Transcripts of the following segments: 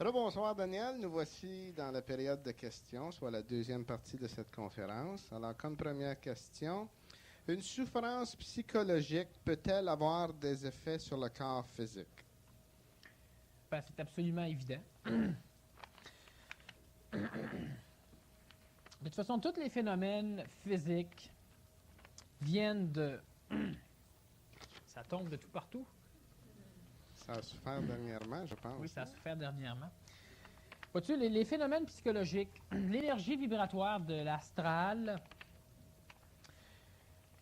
Rebonsoir Daniel, nous voici dans la période de questions, soit la deuxième partie de cette conférence. Alors, comme première question, une souffrance psychologique peut-elle avoir des effets sur le corps physique? Ben, c'est absolument évident. De toute façon, tous les phénomènes physiques viennent de... Ça tombe de tout partout. Ça a souffert dernièrement, je pense. Oui, ça a souffert dernièrement. Vois-tu, les phénomènes psychologiques, l'énergie vibratoire de l'astral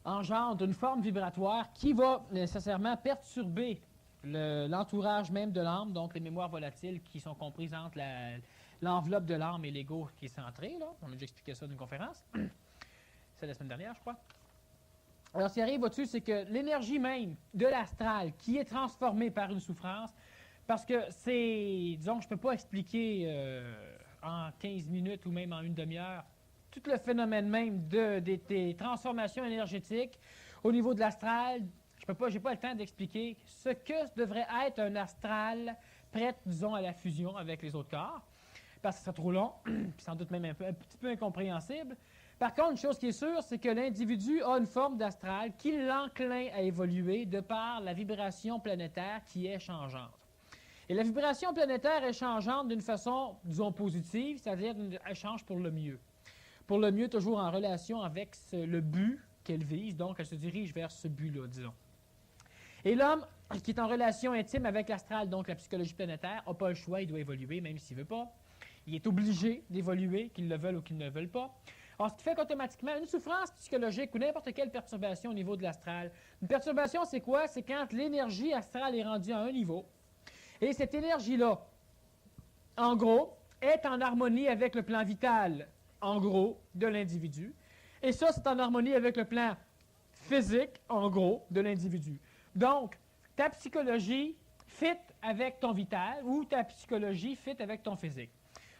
engendre une forme vibratoire qui va nécessairement perturber l'entourage même de l'âme, donc les mémoires volatiles qui sont comprises entre l'enveloppe de l'âme et l'ego qui est centré. Là. On a déjà expliqué ça dans une conférence. C'est la semaine dernière, je crois. Alors, ce qui arrive, vois-tu, c'est que l'énergie même de l'astral qui est transformée par une souffrance, parce que c'est, disons, je ne peux pas expliquer en 15 minutes ou même en une demi-heure tout le phénomène même des transformations énergétiques au niveau de l'astral. J'ai pas le temps d'expliquer ce que devrait être un astral prêt, disons, à la fusion avec les autres corps, parce que ce serait trop long, puis sans doute même un petit peu incompréhensible. Par contre, une chose qui est sûre, c'est que l'individu a une forme d'astral qui l'enclin à évoluer de par la vibration planétaire qui est changeante. Et la vibration planétaire est changeante d'une façon, disons, positive, c'est-à-dire qu'elle change pour le mieux. Pour le mieux, toujours en relation avec le but qu'elle vise, donc elle se dirige vers ce but-là, disons. Et l'homme qui est en relation intime avec l'astral, donc la psychologie planétaire, n'a pas le choix, il doit évoluer, même s'il ne veut pas. Il est obligé d'évoluer, qu'il le veuille ou qu'il ne le veuille pas. Alors, ce qui fait qu'automatiquement, une souffrance psychologique ou n'importe quelle perturbation au niveau de l'astral, une perturbation, c'est quoi? C'est quand l'énergie astrale est rendue à un niveau, et cette énergie-là, en gros, est en harmonie avec le plan vital, en gros, de l'individu. Et ça, c'est en harmonie avec le plan physique, en gros, de l'individu. Donc, ta psychologie fit avec ton vital ou ta psychologie fit avec ton physique.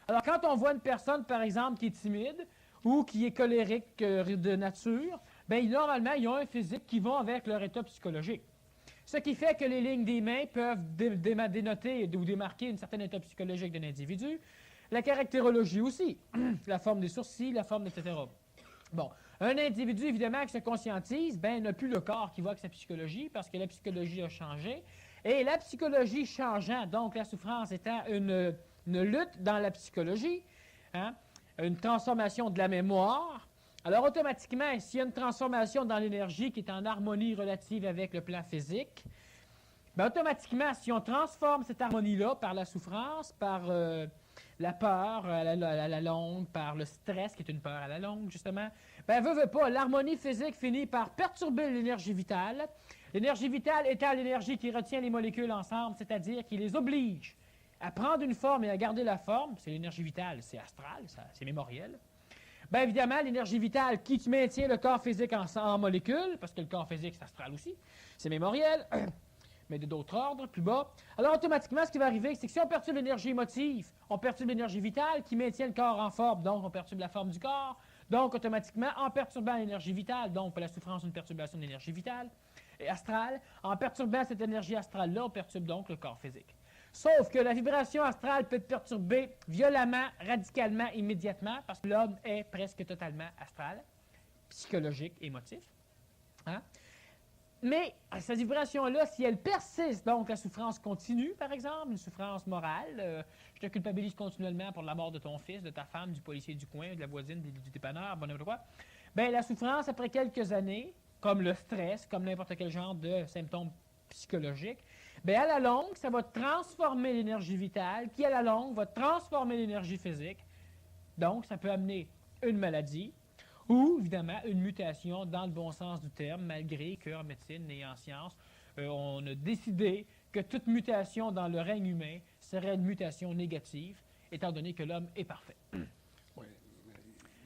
Alors, quand on voit une personne, par exemple, qui est timide ou qui est colérique de nature, bien, normalement, ils ont un physique qui va avec leur état psychologique. Ce qui fait que les lignes des mains peuvent dénoter ou démarquer une certaine état psychologique d'un individu. La caractérologie aussi, la forme des sourcils, la forme, etc. Bon, un individu, évidemment, qui se conscientise, ben, n'a plus le corps qui va avec sa psychologie parce que la psychologie a changé. Et la psychologie changeant, donc la souffrance étant une lutte dans la psychologie, hein, une transformation de la mémoire. Alors, automatiquement, s'il y a une transformation dans l'énergie qui est en harmonie relative avec le plan physique, bien, automatiquement, si on transforme cette harmonie-là par la souffrance, par la peur à la longue, par le stress, qui est une peur à la longue, justement, bien, veut pas, l'harmonie physique finit par perturber l'énergie vitale. L'énergie vitale étant l'énergie qui retient les molécules ensemble, c'est-à-dire qui les oblige à prendre une forme et à garder la forme. C'est l'énergie vitale, c'est astral, c'est mémoriel. Bien évidemment, l'énergie vitale qui maintient le corps physique en molécules, parce que le corps physique, c'est astral aussi, c'est mémoriel, mais d'autres ordres, plus bas. Alors automatiquement, ce qui va arriver, c'est que si on perturbe l'énergie émotive, on perturbe l'énergie vitale qui maintient le corps en forme, donc on perturbe la forme du corps. Donc automatiquement, en perturbant l'énergie vitale, donc la souffrance, une perturbation de l'énergie vitale et astrale, en perturbant cette énergie astrale-là, on perturbe donc le corps physique. Sauf que la vibration astrale peut être perturbée violemment, radicalement, immédiatement, parce que l'homme est presque totalement astral, psychologique, émotif. Hein? Mais cette vibration-là, si elle persiste, donc la souffrance continue, par exemple, une souffrance morale, je te culpabilise continuellement pour la mort de ton fils, de ta femme, du policier du coin, de la voisine, du dépanneur, bon n'importe quoi, bien la souffrance, après quelques années, comme le stress, comme n'importe quel genre de symptômes psychologiques, bien, à la longue, ça va transformer l'énergie vitale, qui, à la longue, va transformer l'énergie physique. Donc, ça peut amener une maladie ou, évidemment, une mutation dans le bon sens du terme, malgré qu'en médecine et en sciences, on a décidé que toute mutation dans le règne humain serait une mutation négative, étant donné que l'homme est parfait. Oui.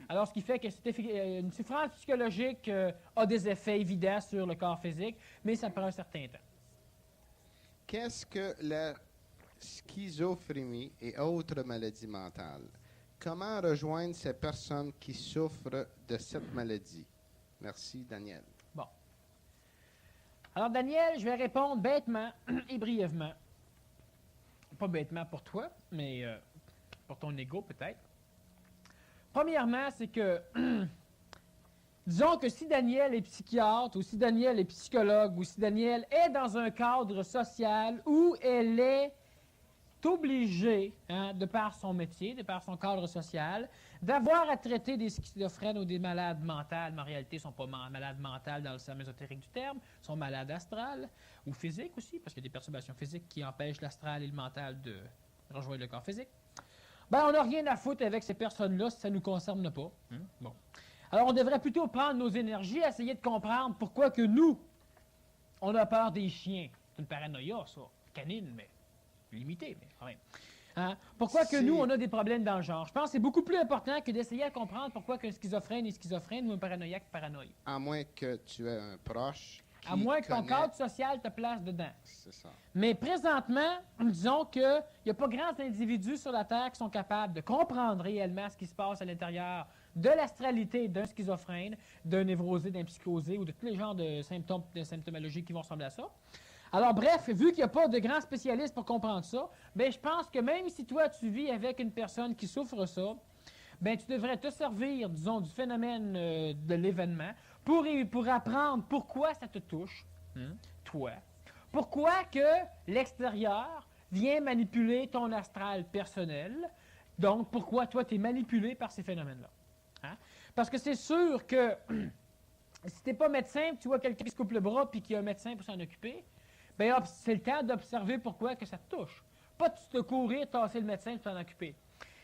Alors, ce qui fait que une souffrance psychologique a des effets évidents sur le corps physique, mais ça prend un certain temps. Qu'est-ce que la schizophrénie et autres maladies mentales? Comment rejoindre ces personnes qui souffrent de cette maladie? Merci, Daniel. Bon. Alors, Daniel, je vais répondre bêtement et brièvement. pas bêtement pour toi, mais pour ton ego peut-être. Premièrement, c'est que, disons que si Daniel est psychiatre, ou si Daniel est psychologue, ou si Daniel est dans un cadre social où elle est obligée, de par son métier, de par son cadre social, d'avoir à traiter des schizophrènes ou des malades mentales, mais en réalité, ils ne sont pas malades mentales dans le sens ésotérique du terme, ils sont malades astrales, ou physiques aussi, parce qu'il y a des perturbations physiques qui empêchent l'astral et le mental de rejoindre le corps physique. Ben, on n'a rien à foutre avec ces personnes-là si ça ne nous concerne pas. Bon. Alors, on devrait plutôt prendre nos énergies, essayer de comprendre pourquoi que nous, on a peur des chiens. C'est une paranoïa, ça, canine, mais limitée, mais quand même. Pourquoi que nous, on a des problèmes dans le genre? Je pense que c'est beaucoup plus important que d'essayer de comprendre pourquoi qu'un schizophrène est schizophrène ou un paranoïaque paranoïe. À moins que tu aies un proche qui à moins que ton cadre social te place dedans. C'est ça. Mais présentement, disons qu'il n'y a pas grands individus sur la Terre qui sont capables de comprendre réellement ce qui se passe à l'intérieur de l'astralité d'un schizophrène, d'un névrosé, d'un psychosé ou de tous les genres de symptômes, de symptomologie qui vont ressembler à ça. Alors bref, vu qu'il n'y a pas de grands spécialistes pour comprendre ça, bien, je pense que même si toi, tu vis avec une personne qui souffre ça, bien, tu devrais te servir, disons, du phénomène de l'événement pour apprendre pourquoi ça te touche, toi. Pourquoi que l'extérieur vient manipuler ton astral personnel. Donc, pourquoi toi, tu es manipulé par ces phénomènes-là. Parce que c'est sûr que si tu n'es pas médecin, tu vois quelqu'un qui se coupe le bras puis qu'il y a un médecin pour s'en occuper, bien, c'est le temps d'observer pourquoi que ça te touche. Pas de te courir, tasser le médecin et t'en occuper.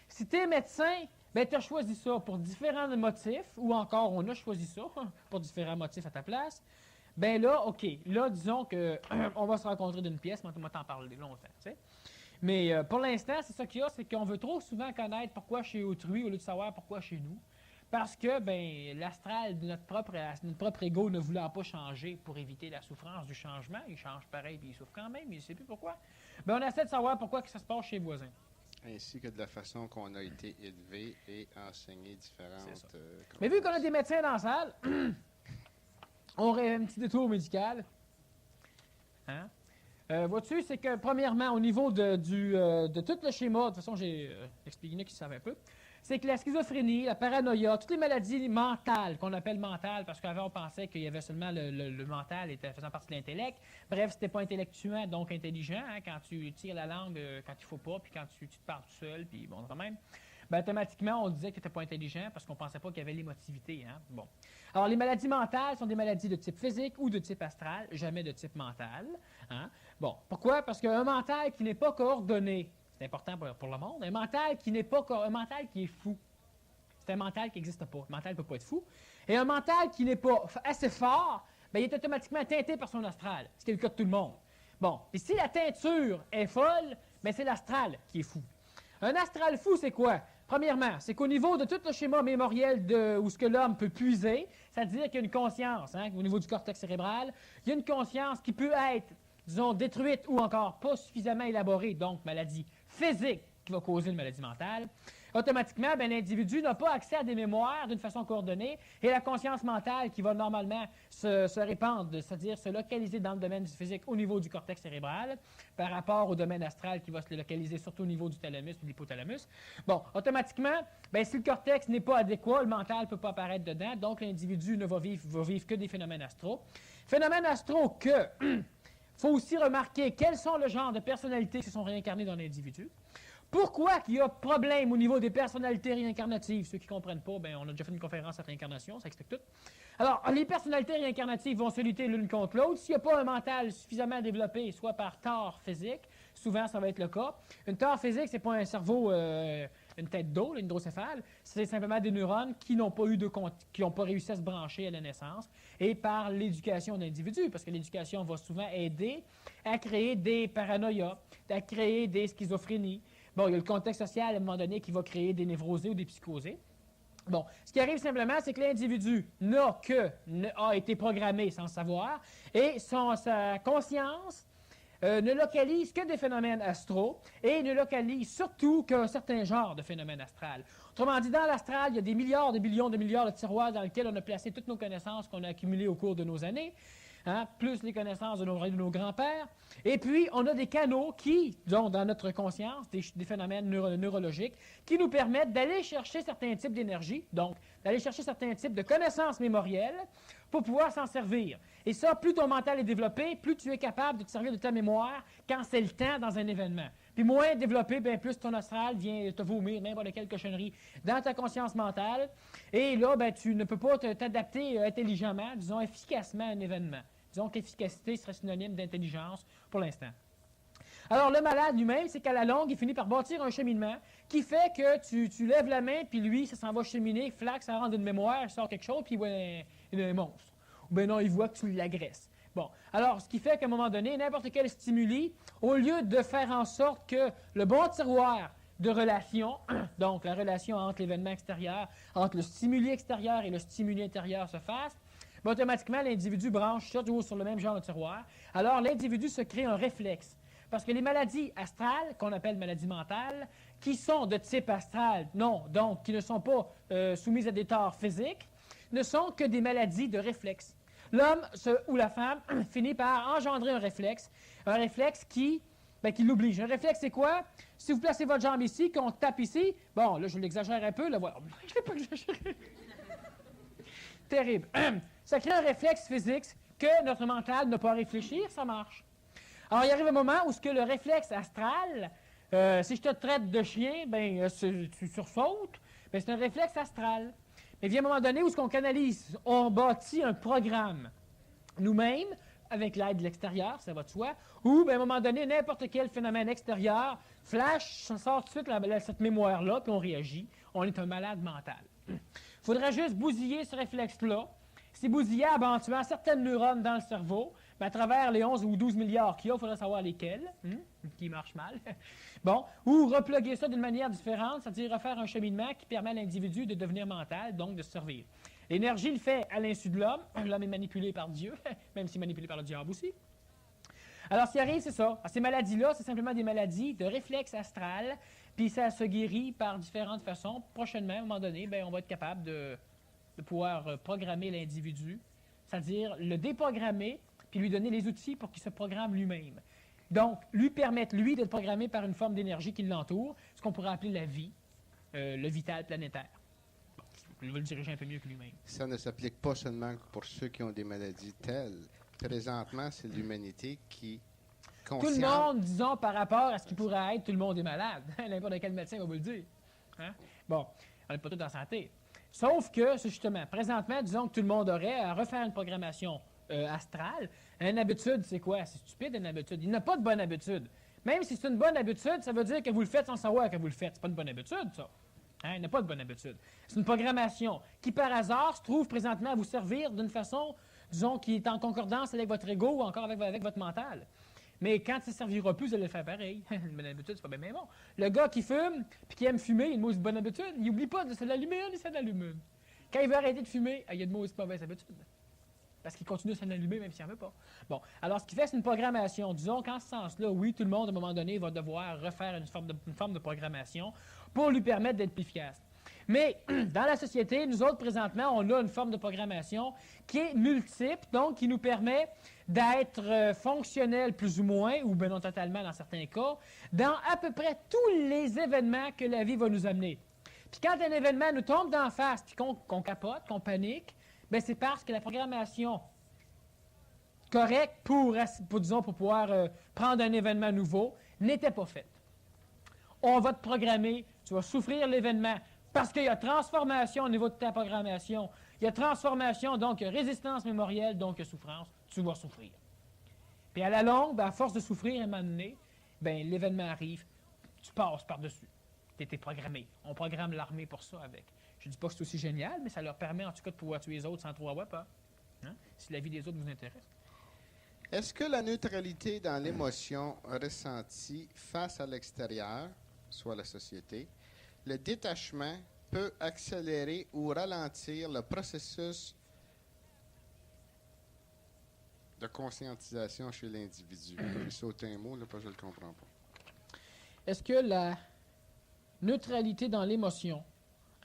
Si tu es médecin, bien, tu as choisi ça pour différents motifs, ou encore, on a choisi ça pour différents motifs à ta place. Bien là, OK, là, disons qu'on va se rencontrer d'une pièce, mais on va t'en parler longtemps, tu sais. Mais pour l'instant, c'est ça qu'il y a, c'est qu'on veut trop souvent connaître pourquoi chez autrui au lieu de savoir pourquoi chez nous. Parce que, bien, l'astral de notre propre ego ne voulant pas changer pour éviter la souffrance du changement, il change pareil puis il souffre quand même, il ne sait plus pourquoi. Bien, on essaie de savoir pourquoi que ça se passe chez les voisins. Ainsi que de la façon qu'on a été élevé et enseigné différentes... Mais vu qu'on a des médecins dans la salle, on aurait un petit détour médical. Vois-tu, c'est que, premièrement, au niveau de tout le schéma, de toute façon, j'ai expliqué qui savent un peu, c'est que la schizophrénie, la paranoïa, toutes les maladies mentales, qu'on appelle mentales, parce qu'avant, on pensait qu'il y avait seulement le mental faisant partie de l'intellect. Bref, c'était pas intellectuel, donc intelligent, quand tu tires la langue quand il faut pas, puis quand tu te parles tout seul, puis bon, quand même. Ben, automatiquement, on disait que tu n'étais pas intelligent parce qu'on ne pensait pas qu'il y avait l'émotivité. Bon. Alors, les maladies mentales sont des maladies de type physique ou de type astral, jamais de type mental. Bon. Pourquoi? Parce qu'un mental qui n'est pas coordonné, c'est important pour le monde, un mental qui n'est pas un mental qui est fou, c'est un mental qui n'existe pas. Un mental ne peut pas être fou. Et un mental qui n'est pas assez fort, bien, il est automatiquement teinté par son astral, ce qui est le cas de tout le monde. Bon. Et si la teinture est folle, bien, c'est l'astral qui est fou. Un astral fou, c'est quoi? Premièrement, c'est qu'au niveau de tout le schéma mémoriel où ce que l'homme peut puiser, c'est-à-dire qu'il y a une conscience, au niveau du cortex cérébral, il y a une conscience qui peut être, disons, détruite ou encore pas suffisamment élaborée, donc maladie physique qui va causer une maladie mentale. Automatiquement, bien, l'individu n'a pas accès à des mémoires d'une façon coordonnée et la conscience mentale qui va normalement se répandre, c'est-à-dire se localiser dans le domaine du physique au niveau du cortex cérébral par rapport au domaine astral qui va se localiser surtout au niveau du thalamus et de l'hypothalamus. Bon, automatiquement, bien, si le cortex n'est pas adéquat, le mental ne peut pas apparaître dedans, donc l'individu ne va vivre que des phénomènes astraux. Phénomènes astraux que, faut aussi remarquer quels sont le genre de personnalités qui sont réincarnées dans l'individu. Pourquoi qu'il y a problème au niveau des personnalités réincarnatives? Ceux qui ne comprennent pas, bien, on a déjà fait une conférence à réincarnation, ça explique tout. Alors, les personnalités réincarnatives vont se lutter l'une contre l'autre. S'il n'y a pas un mental suffisamment développé, soit par tort physique, souvent ça va être le cas. Une tort physique, c'est pas un cerveau, une tête d'eau, une hydrocéphale, c'est simplement des neurones qui n'ont pas réussi à se brancher à la naissance et par l'éducation d'individus, parce que l'éducation va souvent aider à créer des paranoïas, à créer des schizophrénies. Bon, il y a le contexte social, à un moment donné, qui va créer des névrosés ou des psychosés. Bon, ce qui arrive simplement, c'est que l'individu a été programmé sans le savoir, et sa conscience ne localise que des phénomènes astraux, et ne localise surtout qu'un certain genre de phénomènes astral. Autrement dit, dans l'astral, il y a des milliards, des billions de milliards de tiroirs dans lesquels on a placé toutes nos connaissances qu'on a accumulées au cours de nos années. plus les connaissances de nos grands-pères. Et puis, on a des canaux qui, donc, dans notre conscience, des phénomènes neurologiques, qui nous permettent d'aller chercher certains types d'énergie, donc d'aller chercher certains types de connaissances mémorielles pour pouvoir s'en servir. Et ça, plus ton mental est développé, plus tu es capable de te servir de ta mémoire quand c'est le temps dans un événement. Puis moins développé, bien plus ton astral vient te vomir n'importe quelle cochonnerie dans ta conscience mentale. Et là, ben, tu ne peux pas t'adapter intelligemment, disons efficacement à un événement. Disons qu'efficacité serait synonyme d'intelligence pour l'instant. Alors, le malade lui-même, c'est qu'à la longue, il finit par bâtir un cheminement qui fait que tu lèves la main, puis lui, ça s'en va cheminer, flac, ça rentre d'une mémoire, il sort quelque chose, puis il voit un monstre. Ou bien non, il voit que tu l'agresses. Bon, alors, ce qui fait qu'à un moment donné, n'importe quel stimuli, au lieu de faire en sorte que le bon tiroir de relation, donc la relation entre l'événement extérieur, entre le stimuli extérieur et le stimuli intérieur se fasse, bien, automatiquement, l'individu branche ça toujours sur le même genre de tiroir. Alors, l'individu se crée un réflexe. Parce que les maladies astrales, qu'on appelle maladies mentales, qui sont de type astral, non, donc qui ne sont pas soumises à des torts physiques, ne sont que des maladies de réflexe. L'homme ou la femme finit par engendrer un réflexe qui l'oblige. Un réflexe, c'est quoi? Si vous placez votre jambe ici, qu'on tape ici, bon, là, je l'exagère un peu, là, voilà. Je ne l'ai pas exagéré. Terrible. Ça crée un réflexe physique que notre mental n'a pas à réfléchir, ça marche. Alors, il arrive un moment où le réflexe astral, si je te traite de chien, ben, tu sursautes, ben, c'est un réflexe astral. Mais il y a un moment donné où ce qu'on canalise, on bâtit un programme nous-mêmes, avec l'aide de l'extérieur, ça va de soi, ou ben, à un moment donné, n'importe quel phénomène extérieur, flash, ça sort tout de suite cette mémoire-là, puis on réagit. On est un malade mental. Il faudrait juste bousiller ce réflexe-là. C'est bousillable en tuant certaines neurones dans le cerveau. Ben, à travers les 11 ou 12 milliards qu'il y a, il faudrait savoir lesquels, qui marchent mal. Bon, ou repluguer ça d'une manière différente, c'est-à-dire refaire un cheminement qui permet à l'individu de devenir mental, donc de se servir. L'énergie le fait à l'insu de l'homme. L'homme est manipulé par Dieu, même s'il est manipulé par le diable aussi. Alors, ce qui arrive, c'est ça. Alors, ces maladies-là, c'est simplement des maladies de réflexe astral, puis ça se guérit par différentes façons. Prochainement, à un moment donné, ben, on va être capable de pouvoir programmer l'individu, c'est-à-dire le déprogrammer, puis lui donner les outils pour qu'il se programme lui-même. Donc, lui permettre, lui, d'être programmé par une forme d'énergie qui l'entoure, ce qu'on pourrait appeler la vie, le vital planétaire. Bon, il va le diriger un peu mieux que lui-même. Ça ne s'applique pas seulement pour ceux qui ont des maladies telles. Présentement, c'est l'humanité qui consciente. Tout le monde, disons, par rapport à ce qui pourrait être, tout le monde est malade. N'importe quel médecin va vous le dire. Hein? Bon, on n'est pas tous en santé. Sauf que, justement, présentement, disons que tout le monde aurait à refaire une programmation astrale. Une habitude, c'est quoi? C'est stupide, une habitude. Il n'a pas de bonne habitude. Même si c'est une bonne habitude, ça veut dire que vous le faites sans savoir que vous le faites. C'est pas une bonne habitude, ça. Hein? Il n'a pas de bonne habitude. C'est une programmation qui, par hasard, se trouve présentement à vous servir d'une façon, disons, qui est en concordance avec votre ego ou encore avec votre mental. Mais quand ça ne servira plus, vous allez le faire pareil. Une bonne habitude, c'est pas bien bon. Le gars qui fume puis qui aime fumer, il a une mauvaise bonne habitude. Il n'oublie pas de se l'allumer, il essaie de l'allumer. Quand il veut arrêter de fumer, il y a de mauvaise habitude. Parce qu'il continue de s'en allumer même s'il n'en veut pas. Bon, alors ce qui fait, c'est une programmation. Disons qu'en ce sens-là, oui, tout le monde, à un moment donné, va devoir refaire une forme de programmation pour lui permettre d'être plus efficace. Mais dans la société, nous autres, présentement, on a une forme de programmation qui est multiple, donc qui nous permet d'être fonctionnel plus ou moins, ou bien non totalement dans certains cas, dans à peu près tous les événements que la vie va nous amener. Puis quand un événement nous tombe d'en face, puis qu'on capote, qu'on panique, bien, c'est parce que la programmation correcte pour pouvoir prendre un événement nouveau n'était pas faite. On va te programmer, tu vas souffrir l'événement parce qu'il y a transformation au niveau de ta programmation. Il y a transformation, donc résistance mémorielle, donc souffrance, tu vas souffrir. Puis à la longue, bien, à force de souffrir, à un moment donné, bien, l'événement arrive, tu passes par-dessus. Tu étais programmé. On programme l'armée pour ça avec. Je ne dis pas que c'est aussi génial, mais ça leur permet en tout cas de pouvoir tuer les autres sans trop avoir peur. Hein? Si la vie des autres vous intéresse. Est-ce que la neutralité dans l'émotion ressentie face à l'extérieur, soit la société, le détachement peut accélérer ou ralentir le processus de conscientisation chez l'individu? J'ai sauté un mot, là, parce que je ne le comprends pas. Est-ce que la neutralité dans l'émotion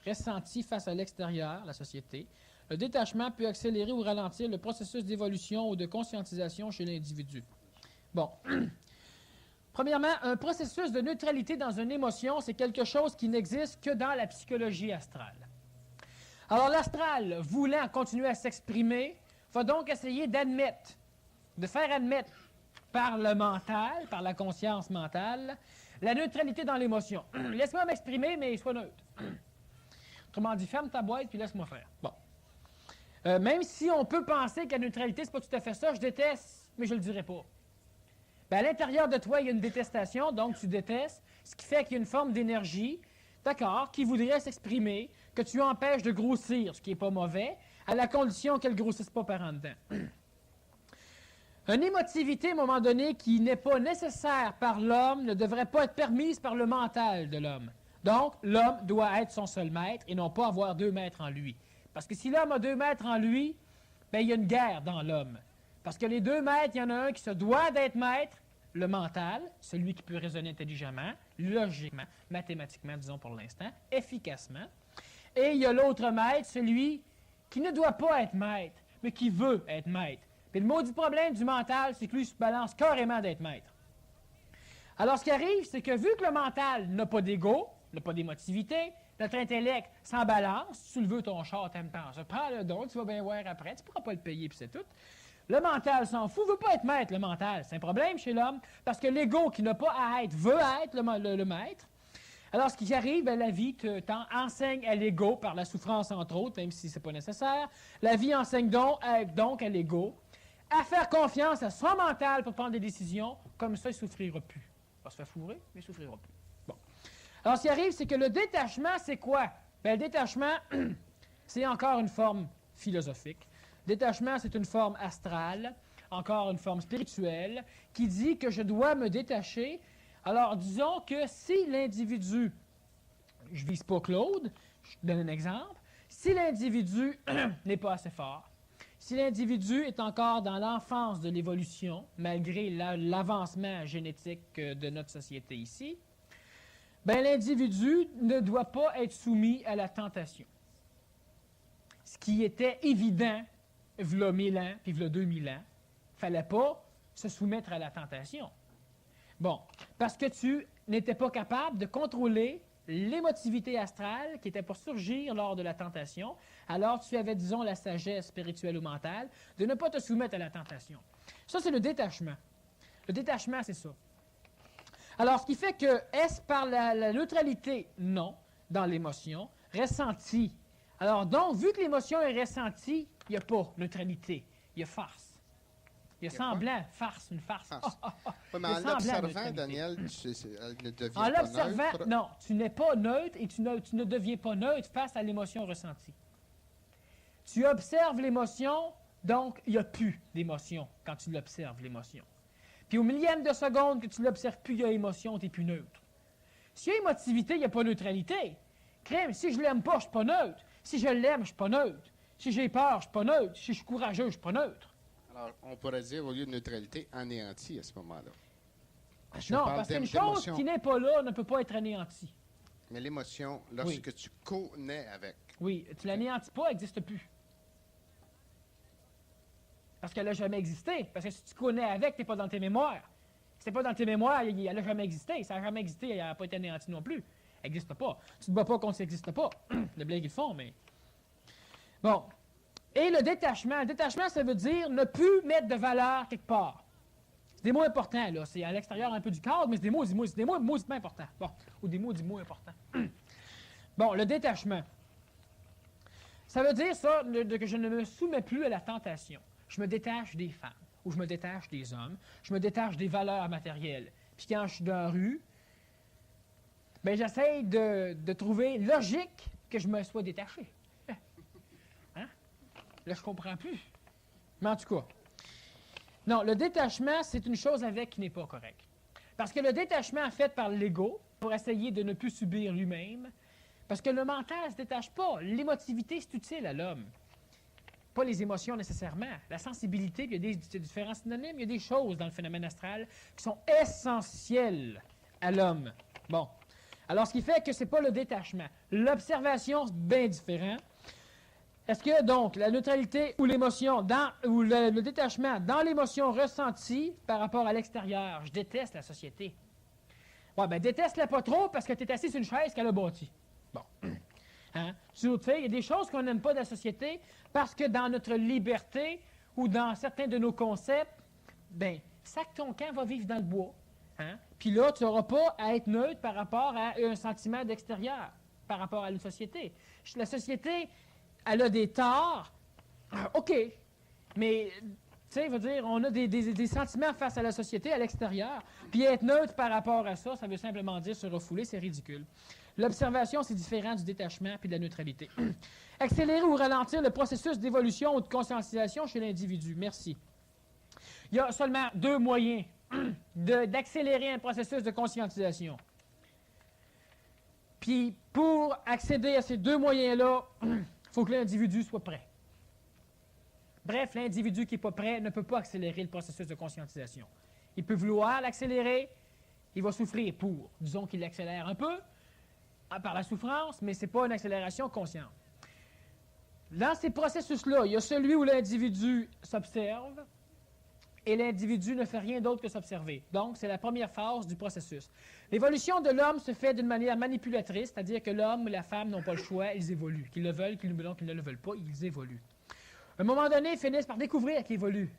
ressentie face à l'extérieur, la société, Le détachement peut accélérer ou ralentir le processus d'évolution ou de conscientisation chez l'individu. Bon. Premièrement, un processus de neutralité dans une émotion, c'est quelque chose qui n'existe que dans la psychologie astrale. Alors l'astral, voulant continuer à s'exprimer, va donc essayer d'admettre, de faire admettre par le mental, par la conscience mentale, la neutralité dans l'émotion. Laisse-moi m'exprimer, mais sois neutre. Autrement dit, ferme ta boîte puis laisse-moi faire. Bon. Même si on peut penser que la neutralité, c'est pas tout à fait ça, je déteste, mais je le dirai pas. Bien, à l'intérieur de toi, il y a une détestation, donc tu détestes, ce qui fait qu'il y a une forme d'énergie, d'accord, qui voudrait s'exprimer, que tu empêches de grossir, ce qui n'est pas mauvais, à la condition qu'elle ne grossisse pas par en dedans. Une émotivité, à un moment donné, qui n'est pas nécessaire par l'homme, ne devrait pas être permise par le mental de l'homme. Donc, l'homme doit être son seul maître et non pas avoir 2 maîtres en lui. Parce que si l'homme a 2 maîtres en lui, bien, il y a une guerre dans l'homme. Parce que les 2 maîtres, il y en a un qui se doit d'être maître, le mental, celui qui peut raisonner intelligemment, logiquement, mathématiquement, disons pour l'instant, efficacement. Et il y a l'autre maître, celui qui ne doit pas être maître, mais qui veut être maître. Puis le maudit problème du mental, c'est que lui se balance carrément d'être maître. Alors ce qui arrive, c'est que vu que le mental n'a pas d'ego, n'a pas d'émotivité, notre intellect s'en balance, si tu le veux ton char, t'aimes tant ça, prends le don, tu vas bien voir après, tu ne pourras pas le payer, puis c'est tout. Le mental s'en fout, ne veut pas être maître, le mental. C'est un problème chez l'homme, parce que l'ego qui n'a pas à être, veut être le maître. Alors, ce qui arrive, bien, la vie enseigne à l'ego, par la souffrance entre autres, même si ce n'est pas nécessaire. La vie enseigne donc à l'ego à faire confiance à son mental pour prendre des décisions. Comme ça, il ne souffrira plus. Il va se faire fourrer, mais il ne souffrira plus. Bon. Alors, ce qui arrive, c'est que le détachement, c'est quoi? Bien, le détachement, c'est encore une forme philosophique. Détachement, c'est une forme astrale, encore une forme spirituelle, qui dit que je dois me détacher. Alors, disons que si l'individu, je ne vise pas Claude, je donne un exemple, si l'individu n'est pas assez fort, si l'individu est encore dans l'enfance de l'évolution, malgré l'avancement génétique de notre société ici, bien, l'individu ne doit pas être soumis à la tentation. Ce qui était évident v'là 1000 ans, puis v'là 2000 ans, il ne fallait pas se soumettre à la tentation. Bon, parce que tu n'étais pas capable de contrôler l'émotivité astrale qui était pour surgir lors de la tentation, alors tu avais, disons, la sagesse spirituelle ou mentale de ne pas te soumettre à la tentation. Ça, c'est le détachement. Le détachement, c'est ça. Alors, ce qui fait que, est-ce par la neutralité? Non, dans l'émotion. Ressenti. Alors, donc, vu que l'émotion est ressentie, il n'y a pas neutralité, il y a farce. Il y a semblant, farce, une farce. Oui, mais en l'observant, Daniel, elle ne devient en pas l'observant, neutre. non, tu n'es pas neutre et tu ne deviens pas neutre face à l'émotion ressentie. Tu observes l'émotion, donc il n'y a plus d'émotion quand tu l'observes, l'émotion. Puis au millième de seconde que tu ne l'observes plus, il y a émotion, tu n'es plus neutre. S'il y a émotivité, il n'y a pas neutralité. Crème, si je ne l'aime pas, je ne suis pas neutre. Si je l'aime, je ne suis pas neutre. Si j'ai peur, je ne suis pas neutre. Si je suis courageux, je ne suis pas neutre. Alors, on pourrait dire, au lieu de neutralité, anéanti à ce moment-là. Non, parce qu'une chose qui n'est pas là ne peut pas être anéantie. Mais l'émotion, lorsque tu connais avec. Oui, tu l'anéantis pas, elle n'existe plus. Parce qu'elle n'a jamais existé. Parce que si tu connais avec, tu n'es pas dans tes mémoires. Si tu n'es pas dans tes mémoires, elle n'a jamais existé. Ça n'a jamais existé, elle n'a pas été anéantie non plus. Elle n'existe pas. Tu ne te bats pas contre ça n'existe pas. Les blagues, ils font, mais... Bon. Et le détachement. Le détachement, ça veut dire ne plus mettre de valeur quelque part. C'est des mots importants, là. C'est à l'extérieur un peu du cadre, mais c'est des mots mauditement importants. Bon. Ou des mots importants. Bon, le détachement. Ça veut dire ça, que je ne me soumets plus à la tentation. Je me détache des femmes, ou je me détache des hommes, je me détache des valeurs matérielles. Puis quand je suis dans la rue, bien, j'essaie de trouver logique que je me sois détaché. Hein? Là, je comprends plus. Mais en tout cas, non, le détachement, c'est une chose avec qui n'est pas correcte. Parce que le détachement fait par l'ego, pour essayer de ne plus subir lui-même, parce que le mental ne se détache pas. L'émotivité, c'est utile à l'homme. Pas les émotions nécessairement. La sensibilité, il y a des différents synonymes, il y a des choses dans le phénomène astral qui sont essentielles à l'homme. Bon. Alors, ce qui fait que ce n'est pas le détachement. L'observation, c'est bien différent. Est-ce que, donc, la neutralité ou l'émotion, ou le détachement dans l'émotion ressentie par rapport à l'extérieur, je déteste la société. Ouais, ben déteste-la pas trop parce que tu es assis sur une chaise qu'elle a bâtie. Bon. Hein? Tu sais, il y a des choses qu'on n'aime pas de la société parce que dans notre liberté ou dans certains de nos concepts, ben, sac ton camp va vivre dans le bois. Hein? Puis là, tu n'auras pas à être neutre par rapport à un sentiment d'extérieur, par rapport à une société. La société, elle a des torts, OK, mais, tu sais, veut dire, on a des sentiments face à la société, à l'extérieur, puis être neutre par rapport à ça, ça veut simplement dire se refouler, c'est ridicule. L'observation, c'est différent du détachement puis de la neutralité. Accélérer ou ralentir le processus d'évolution ou de conscientisation chez l'individu. Merci. Il y a seulement 2 moyens d'accélérer un processus de conscientisation. Puis, pour accéder à ces 2 moyens-là, il faut que l'individu soit prêt. Bref, l'individu qui n'est pas prêt ne peut pas accélérer le processus de conscientisation. Il peut vouloir l'accélérer, il va souffrir pour. Disons qu'il l'accélère un peu, par la souffrance, mais ce n'est pas une accélération consciente. Dans ces processus-là, il y a celui où l'individu s'observe et l'individu ne fait rien d'autre que s'observer. Donc, c'est la première phase du processus. L'évolution de l'homme se fait d'une manière manipulatrice, c'est-à-dire que l'homme et la femme n'ont pas le choix, ils évoluent. Qu'ils le veulent, qu'ils ne le veulent pas, ils évoluent. À un moment donné, ils finissent par découvrir qu'ils évoluent.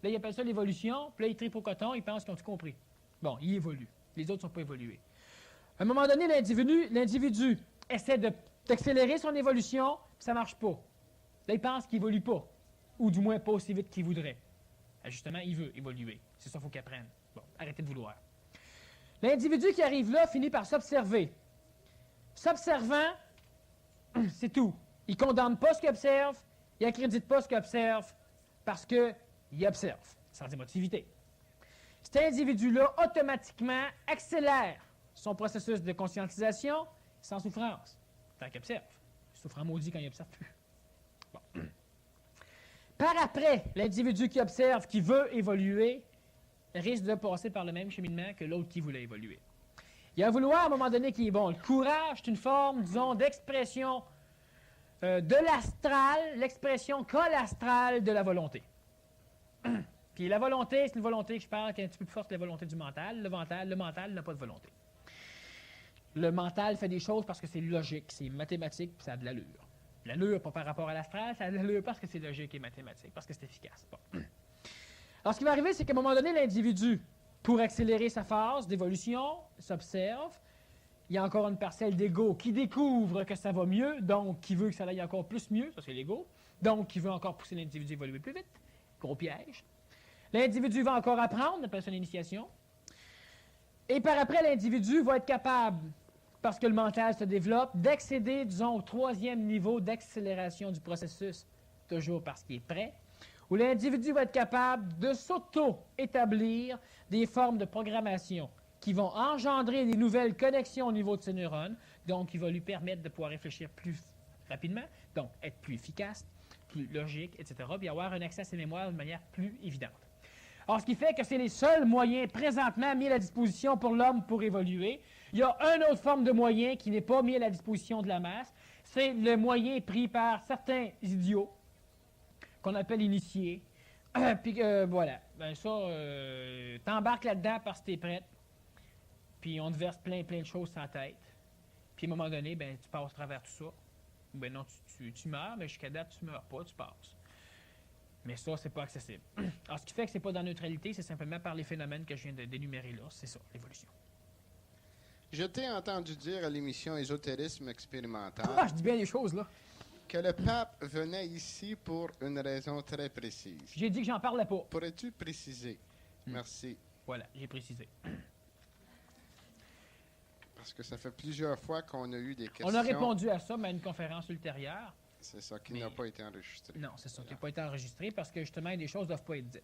Là, ils appellent ça l'évolution, puis là, ils tripent au coton, ils pensent qu'ils ont tout compris. Bon, ils évoluent. Les autres ne sont pas évolués. À un moment donné, l'individu essaie d'accélérer son évolution, puis ça ne marche pas. Là, il pense qu'il n'évolue pas, ou du moins pas aussi vite qu'il voudrait. Justement, il veut évoluer. C'est ça qu'il faut qu'il apprenne. Bon, arrêtez de vouloir. L'individu qui arrive là finit par s'observer. S'observant, c'est tout. Il ne condamne pas ce qu'il observe, il n'accrédite pas ce qu'il observe, parce qu'il observe, sans émotivité. Cet individu-là, automatiquement, accélère son processus de conscientisation sans souffrance, tant qu'il observe. Il souffre en maudit quand il n'observe plus. Bon. Par après, l'individu qui observe, qui veut évoluer, risque de passer par le même cheminement que l'autre qui voulait évoluer. Il y a un vouloir à un moment donné qui est bon. Le courage, c'est une forme, disons, d'expression de l'astral, l'expression colastrale de la volonté. Puis la volonté, c'est une volonté que je parle qui est un petit peu plus forte que la volonté du mental. Le mental n'a pas de volonté. Le mental fait des choses parce que c'est logique, c'est mathématique, puis ça a de l'allure. L'allure, pas par rapport à l'astral, ça a de l'allure parce que c'est logique et mathématique, parce que c'est efficace. Bon. Alors, ce qui va arriver, c'est qu'à un moment donné, l'individu, pour accélérer sa phase d'évolution, s'observe. Il y a encore une parcelle d'ego qui découvre que ça va mieux, donc qui veut que ça aille encore plus mieux, ça c'est l'ego, donc qui veut encore pousser l'individu à évoluer plus vite. Gros piège. L'individu va encore apprendre, on appelle ça l'initiation. Et par après, l'individu va être capable, parce que le mental se développe, d'accéder, disons, au 3e niveau d'accélération du processus, toujours parce qu'il est prêt, où l'individu va être capable de s'auto-établir des formes de programmation qui vont engendrer des nouvelles connexions au niveau de ses neurones, donc qui va lui permettre de pouvoir réfléchir plus rapidement, donc être plus efficace, plus logique, etc., puis avoir un accès à ses mémoires de manière plus évidente. Alors, ce qui fait que c'est les seuls moyens présentement mis à la disposition pour l'homme pour évoluer. Il y a une autre forme de moyen qui n'est pas mis à la disposition de la masse. C'est le moyen pris par certains idiots, qu'on appelle initiés. Puis voilà, ben ça, t'embarques là-dedans parce que t'es prête, puis on te verse plein de choses sur la tête. Puis à un moment donné, ben tu passes à travers tout ça. Ben non, tu meurs, mais jusqu'à date, tu meurs pas, tu passes. Mais ça, c'est pas accessible. Alors, ce qui fait que c'est pas dans la neutralité, c'est simplement par les phénomènes que je viens d'énumérer là. C'est ça, l'évolution. Je t'ai entendu dire à l'émission Ésotérisme expérimental Ah, je dis bien les choses, là. que le pape venait ici pour une raison très précise. J'ai dit que j'en parlais pas. Pourrais-tu préciser? Merci. Voilà, j'ai précisé. Parce que ça fait plusieurs fois qu'on a eu des questions. On a répondu à ça, mais à une conférence ultérieure. C'est ça, qui n'a pas été enregistré. Non, c'est ça, qui n'a pas été enregistré parce que justement, des choses ne doivent pas être dites.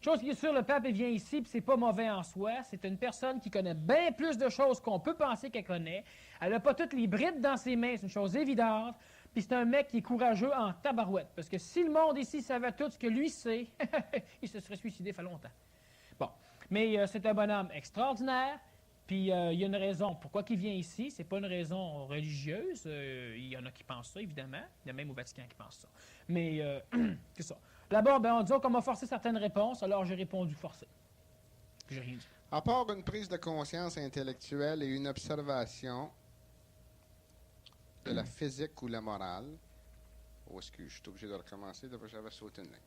Chose qui est sûre, le pape il vient ici, puis c'est pas mauvais en soi. C'est une personne qui connaît bien plus de choses qu'on peut penser qu'elle connaît. Elle n'a pas toutes les brides dans ses mains, c'est une chose évidente. Puis c'est un mec qui est courageux en tabarouette. Parce que si le monde ici savait tout ce que lui sait, il se serait suicidé il fait longtemps. Bon, mais c'est un bonhomme extraordinaire. Puis il y a une raison. Pourquoi il vient ici? C'est pas une raison religieuse. Il y en a qui pensent ça, évidemment. Il y a même au Vatican qui pensent ça. Mais c'est ça. Là-bas, ben, on dit qu'on m'a forcé certaines réponses, alors j'ai répondu forcé. J'ai rien dit. À part une prise de conscience intellectuelle et une observation de la physique ou la morale, oh, excuse, je suis obligé de recommencer, j'avais sauté une ligne.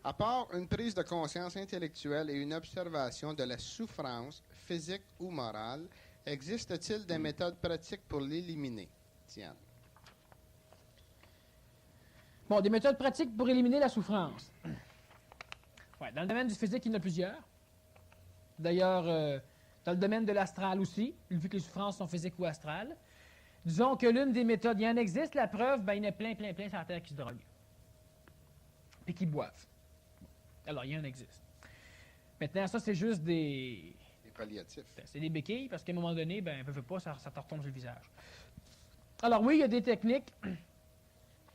À part une prise de conscience intellectuelle et une observation de la souffrance, physique ou morale, existe-t-il des méthodes pratiques pour l'éliminer? Tiens. Bon, des méthodes pratiques pour éliminer la souffrance. Ouais, dans le domaine du physique, il y en a plusieurs. D'ailleurs, dans le domaine de l'astral aussi, vu que les souffrances sont physiques ou astrales. Disons que l'une des méthodes, il y en existe, la preuve, ben, il y en a plein sur la Terre qui se droguent. Puis qui boivent. Alors, il y en existe. Maintenant, ça, c'est juste des Palliatifs. C'est des béquilles, parce qu'à un moment donné, ben, veut pas, ça te retombe sur le visage. Alors oui, il y a des techniques,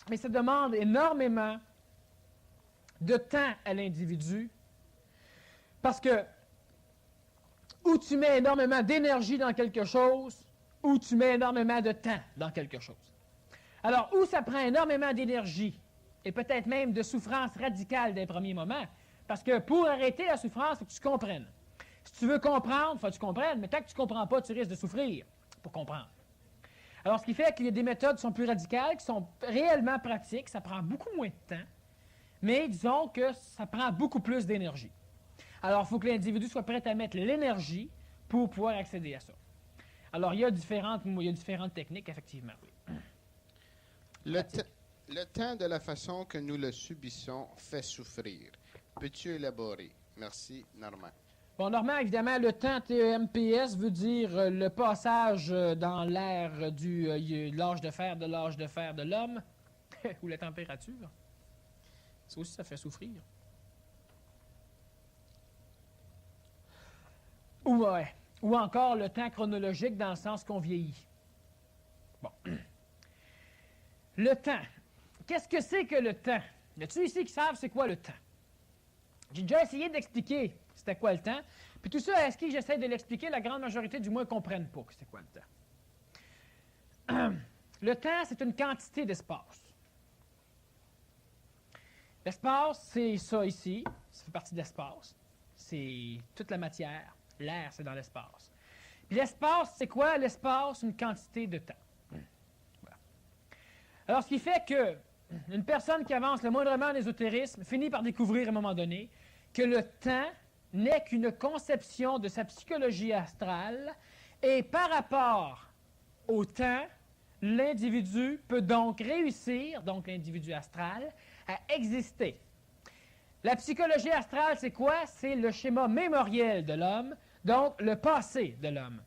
mais ça demande énormément de temps à l'individu, parce que ou tu mets énormément d'énergie dans quelque chose, ou tu mets énormément de temps dans quelque chose. Alors, où ça prend énormément d'énergie, et peut-être même de souffrance radicale d'un premier moment, parce que pour arrêter la souffrance, il faut que tu comprennes. Si tu veux comprendre, il faut que tu comprennes, mais tant que tu ne comprends pas, tu risques de souffrir pour comprendre. Alors, ce qui fait qu'il y a des méthodes qui sont plus radicales, qui sont réellement pratiques, ça prend beaucoup moins de temps, mais disons que ça prend beaucoup plus d'énergie. Alors, il faut que l'individu soit prêt à mettre l'énergie pour pouvoir accéder à ça. Alors, il y a différentes techniques, effectivement, oui. Le temps de la façon que nous le subissons fait souffrir. Peux-tu élaborer? Merci, Normand. Bon, Normand, évidemment, le temps TEMPS veut dire le passage dans l'ère de l'âge de fer de l'homme, ou la température. Ça aussi, ça fait souffrir. Ou encore le temps chronologique dans le sens qu'on vieillit. Bon. Le temps. Qu'est-ce que c'est que le temps? Y a-t-il ici qui savent c'est quoi le temps? J'ai déjà essayé d'expliquer c'était quoi le temps. Puis tout ça, est-ce que j'essaie de l'expliquer? La grande majorité, du moins, ne comprennent pas que c'est quoi le temps. Le temps, c'est une quantité d'espace. L'espace, c'est ça ici. Ça fait partie de l'espace. C'est toute la matière. L'air, c'est dans l'espace. Puis l'espace, c'est quoi? L'espace, une quantité de temps. Voilà. Alors, ce qui fait que une personne qui avance le moindrement en ésotérisme finit par découvrir à un moment donné que le temps n'est qu'une conception de sa psychologie astrale et par rapport au temps, l'individu peut donc réussir, donc l'individu astral, à exister. La psychologie astrale, c'est quoi? C'est le schéma mémoriel de l'homme, donc le passé de l'homme.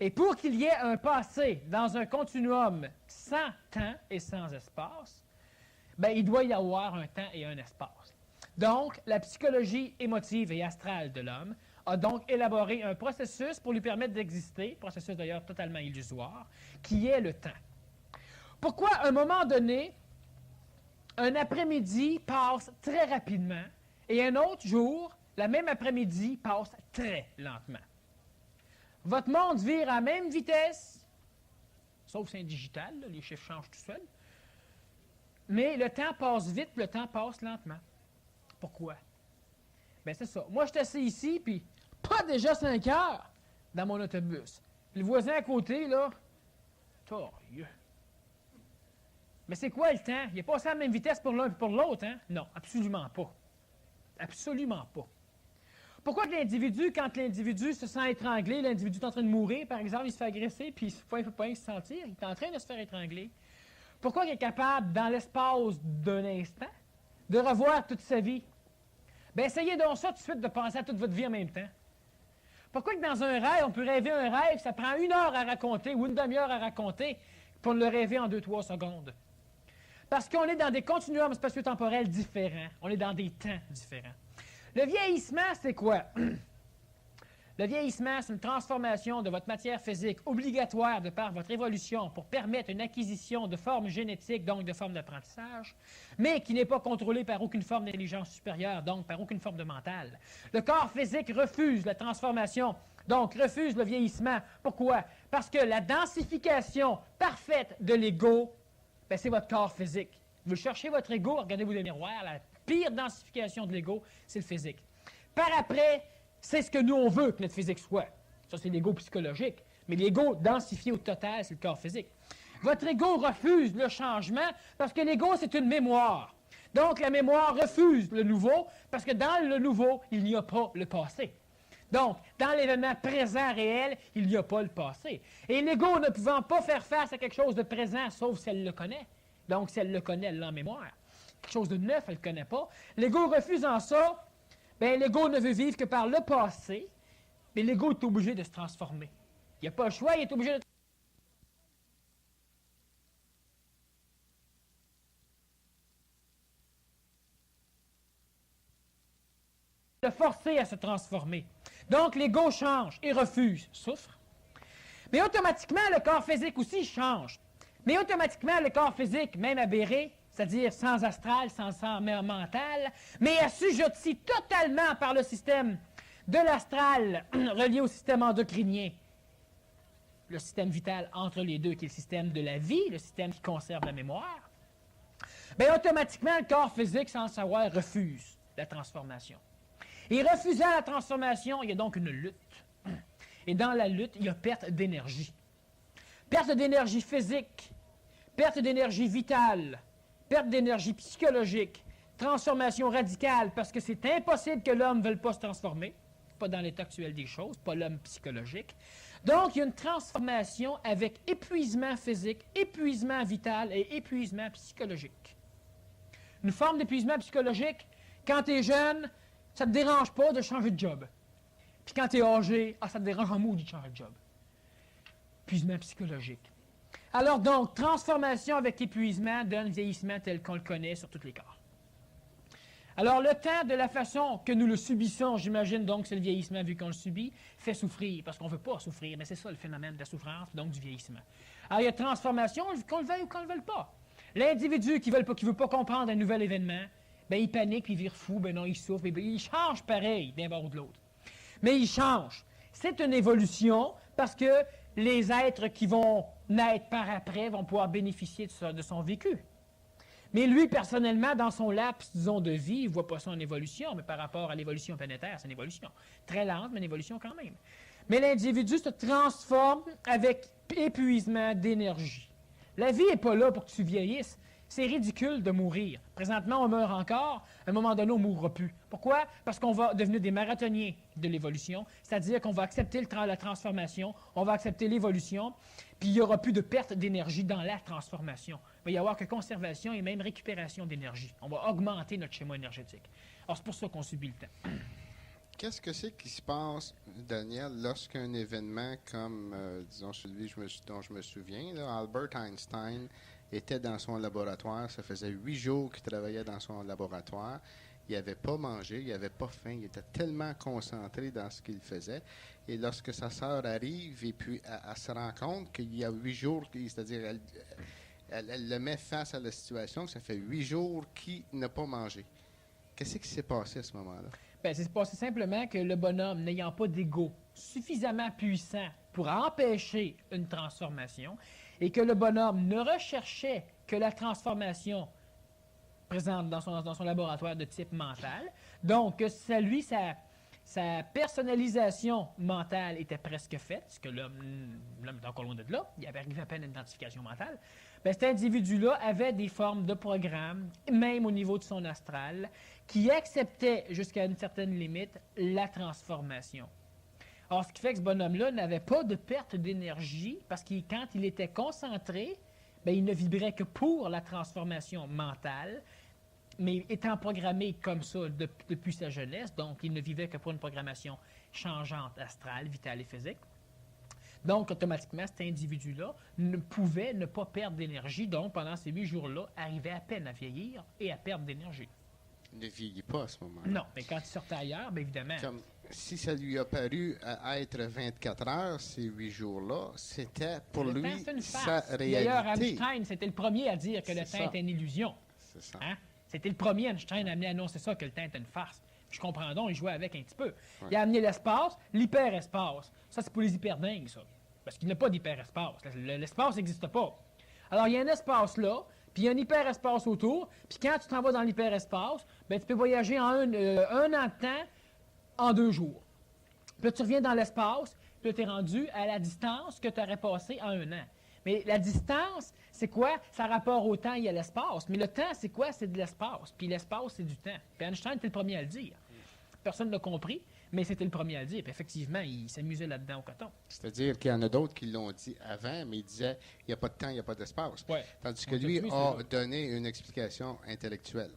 Et pour qu'il y ait un passé dans un continuum sans temps et sans espace, ben, il doit y avoir un temps et un espace. Donc, la psychologie émotive et astrale de l'homme a donc élaboré un processus pour lui permettre d'exister, processus d'ailleurs totalement illusoire, qui est le temps. Pourquoi, à un moment donné, un après-midi passe très rapidement et un autre jour, la même après-midi, passe très lentement? Votre monde vire à la même vitesse, sauf c'est digital, là, les chiffres changent tout seuls, mais le temps passe vite, le temps passe lentement. Pourquoi? Bien, c'est ça. Moi, je suis assis ici, puis pas déjà 5 heures dans mon autobus. Puis le voisin à côté, là, torieux. Mais c'est quoi le temps? Il n'est pas à la même vitesse pour l'un et pour l'autre, hein? Non, absolument pas. Absolument pas. Pourquoi que l'individu, quand l'individu se sent étranglé, l'individu est en train de mourir, par exemple, il se fait agresser, puis il ne peut pas se sentir, il est en train de se faire étrangler. Pourquoi il est capable, dans l'espace d'un instant, de revoir toute sa vie? Bien, essayez donc ça tout de suite de penser à toute votre vie en même temps. Pourquoi que dans un rêve, on peut rêver un rêve, ça prend 1 heure à raconter ou une demi-heure à raconter pour le rêver en 2-3 secondes? Parce qu'on est dans des continuums spatio-temporels différents. On est dans des temps différents. Le vieillissement, c'est quoi? Le vieillissement, c'est une transformation de votre matière physique obligatoire de par votre évolution pour permettre une acquisition de formes génétiques, donc de formes d'apprentissage, mais qui n'est pas contrôlée par aucune forme d'intelligence supérieure, donc par aucune forme de mental. Le corps physique refuse la transformation Donc, refuse le vieillissement. Pourquoi? Parce que la densification parfaite de l'ego, ben, c'est votre corps physique. Vous cherchez votre ego, regardez-vous dans le miroir, la pire densification de l'ego, c'est le physique. Par après, c'est ce que nous, on veut que notre physique soit. Ça, c'est l'ego psychologique. Mais l'ego densifié au total, c'est le corps physique. Votre ego refuse le changement parce que l'ego, c'est une mémoire. Donc, la mémoire refuse le nouveau parce que dans le nouveau, il n'y a pas le passé. Donc, dans l'événement présent réel, il n'y a pas le passé. Et l'ego ne pouvant pas faire face à quelque chose de présent, sauf si elle le connaît. Donc, si elle le connaît, elle l'a en mémoire. Quelque chose de neuf, elle ne le connaît pas. L'ego refusant ça, bien, l'ego ne veut vivre que par le passé, mais l'ego est obligé de se transformer. Il n'y a pas le choix, il est obligé de forcer à se transformer. Donc, l'ego change et refuse, souffre. Mais automatiquement, le corps physique aussi change. Mais automatiquement, le corps physique, même aberré, c'est-à-dire sans astral, sans mental, mais assujetti totalement par le système de l'astral relié au système endocrinien, le système vital entre les deux, qui est le système de la vie, le système qui conserve la mémoire, bien, automatiquement, le corps physique, sans le savoir, refuse la transformation. Et refusant la transformation, il y a donc une lutte. Et dans la lutte, il y a perte d'énergie. Perte d'énergie physique, perte d'énergie vitale, perte d'énergie psychologique, transformation radicale, parce que c'est impossible que l'homme ne veuille pas se transformer, pas dans l'état actuel des choses, pas l'homme psychologique. Donc, il y a une transformation avec épuisement physique, épuisement vital et épuisement psychologique. Une forme d'épuisement psychologique, quand tu es jeune, ça ne te dérange pas de changer de job. Puis quand tu es âgé, ça te dérange en maudit de changer de job. Épuisement psychologique. Alors donc, transformation avec épuisement donne vieillissement tel qu'on le connaît sur tous les corps. Alors le temps, de la façon que nous le subissons, j'imagine donc c'est le vieillissement vu qu'on le subit, fait souffrir, parce qu'on ne veut pas souffrir, mais c'est ça le phénomène de la souffrance, donc du vieillissement. Alors il y a transformation, qu'on le veuille ou qu'on ne le veuille pas. L'individu qui ne veut pas comprendre un nouvel événement, bien il panique, puis il vire fou, ben non, il souffre, il change pareil d'un bord ou de l'autre. Mais il change. C'est une évolution parce que les êtres qui vont naître par après vont pouvoir bénéficier de son vécu. Mais lui, personnellement, dans son laps, disons, de vie, il ne voit pas ça en évolution, mais par rapport à l'évolution planétaire, c'est une évolution. Très lente, mais une évolution quand même. Mais l'individu se transforme avec épuisement d'énergie. La vie n'est pas là pour que tu vieillisses. C'est ridicule de mourir. Présentement, on meurt encore. À un moment donné, on ne mourra plus. Pourquoi? Parce qu'on va devenir des marathoniens de l'évolution, c'est-à-dire qu'on va accepter la transformation, on va accepter l'évolution, puis il n'y aura plus de perte d'énergie dans la transformation. Il va y avoir que conservation et même récupération d'énergie. On va augmenter notre schéma énergétique. Alors, c'est pour ça qu'on subit le temps. Qu'est-ce que c'est qui se passe, Daniel, lorsqu'un événement comme, disons, celui dont je me souviens, là, Albert Einstein était dans son laboratoire, ça faisait 8 jours qu'il travaillait dans son laboratoire, il n'avait pas mangé, il n'avait pas faim, il était tellement concentré dans ce qu'il faisait, et lorsque sa sœur arrive, et puis elle se rend compte qu'il y a 8 jours, c'est-à-dire elle le met face à la situation, ça fait 8 jours qu'il n'a pas mangé. Qu'est-ce qui s'est passé à ce moment-là? Bien, c'est passé simplement que le bonhomme, n'ayant pas d'ego suffisamment puissant pour empêcher une transformation, et que le bonhomme ne recherchait que la transformation présente dans son laboratoire de type mental, donc sa personnalisation mentale était presque faite, parce que l'homme est encore loin de là, il avait arrivé à peine à une identification mentale, bien, cet individu-là avait des formes de programme, même au niveau de son astral, qui acceptaient jusqu'à une certaine limite la transformation. Or, ce qui fait que ce bonhomme-là n'avait pas de perte d'énergie, parce que quand il était concentré, bien, il ne vibrait que pour la transformation mentale, mais étant programmé comme ça depuis sa jeunesse, donc il ne vivait que pour une programmation changeante astrale, vitale et physique. Donc, automatiquement, cet individu-là ne pouvait ne pas perdre d'énergie, donc pendant ces 8 jours-là, arrivait à peine à vieillir et à perdre d'énergie. Il ne vieillit pas à ce moment-là. Non, mais quand il sortait ailleurs, bien évidemment... Comme si ça lui a paru à être 24 heures, ces 8 jours-là, c'était pour le lui temps, c'est une sa farce. réalité. D'ailleurs, Einstein, c'était le premier à dire que le temps était une illusion. C'est ça. Hein? C'était le premier, Einstein, à amener à annoncer ça, que le temps était une farce. Je comprends donc, il jouait avec un petit peu. Ouais. Il a amené l'espace, l'hyperespace. Ça, c'est pour les hyperdingues, ça. Parce qu'il n'y a pas d'hyperespace. L'espace n'existe pas. Alors, il y a un espace là, puis il y a un hyperespace autour, puis quand tu t'en vas dans l'hyperespace, ben, tu peux voyager en un an de temps en 2 jours. Puis là, tu reviens dans l'espace, puis là, tu es rendu à la distance que tu aurais passée en 1 an. Mais la distance, c'est quoi? Ça rapport au temps et à l'espace. Mais le temps, c'est quoi? C'est de l'espace. Puis l'espace, c'est du temps. Puis Einstein était le premier à le dire. Personne ne l'a compris, mais c'était le premier à le dire. Puis effectivement, il s'amusait là-dedans au coton. C'est-à-dire qu'il y en a d'autres qui l'ont dit avant, mais ils disaient il n'y a pas de temps, il n'y a pas d'espace. Ouais. Tandis que lui a donné une explication intellectuelle.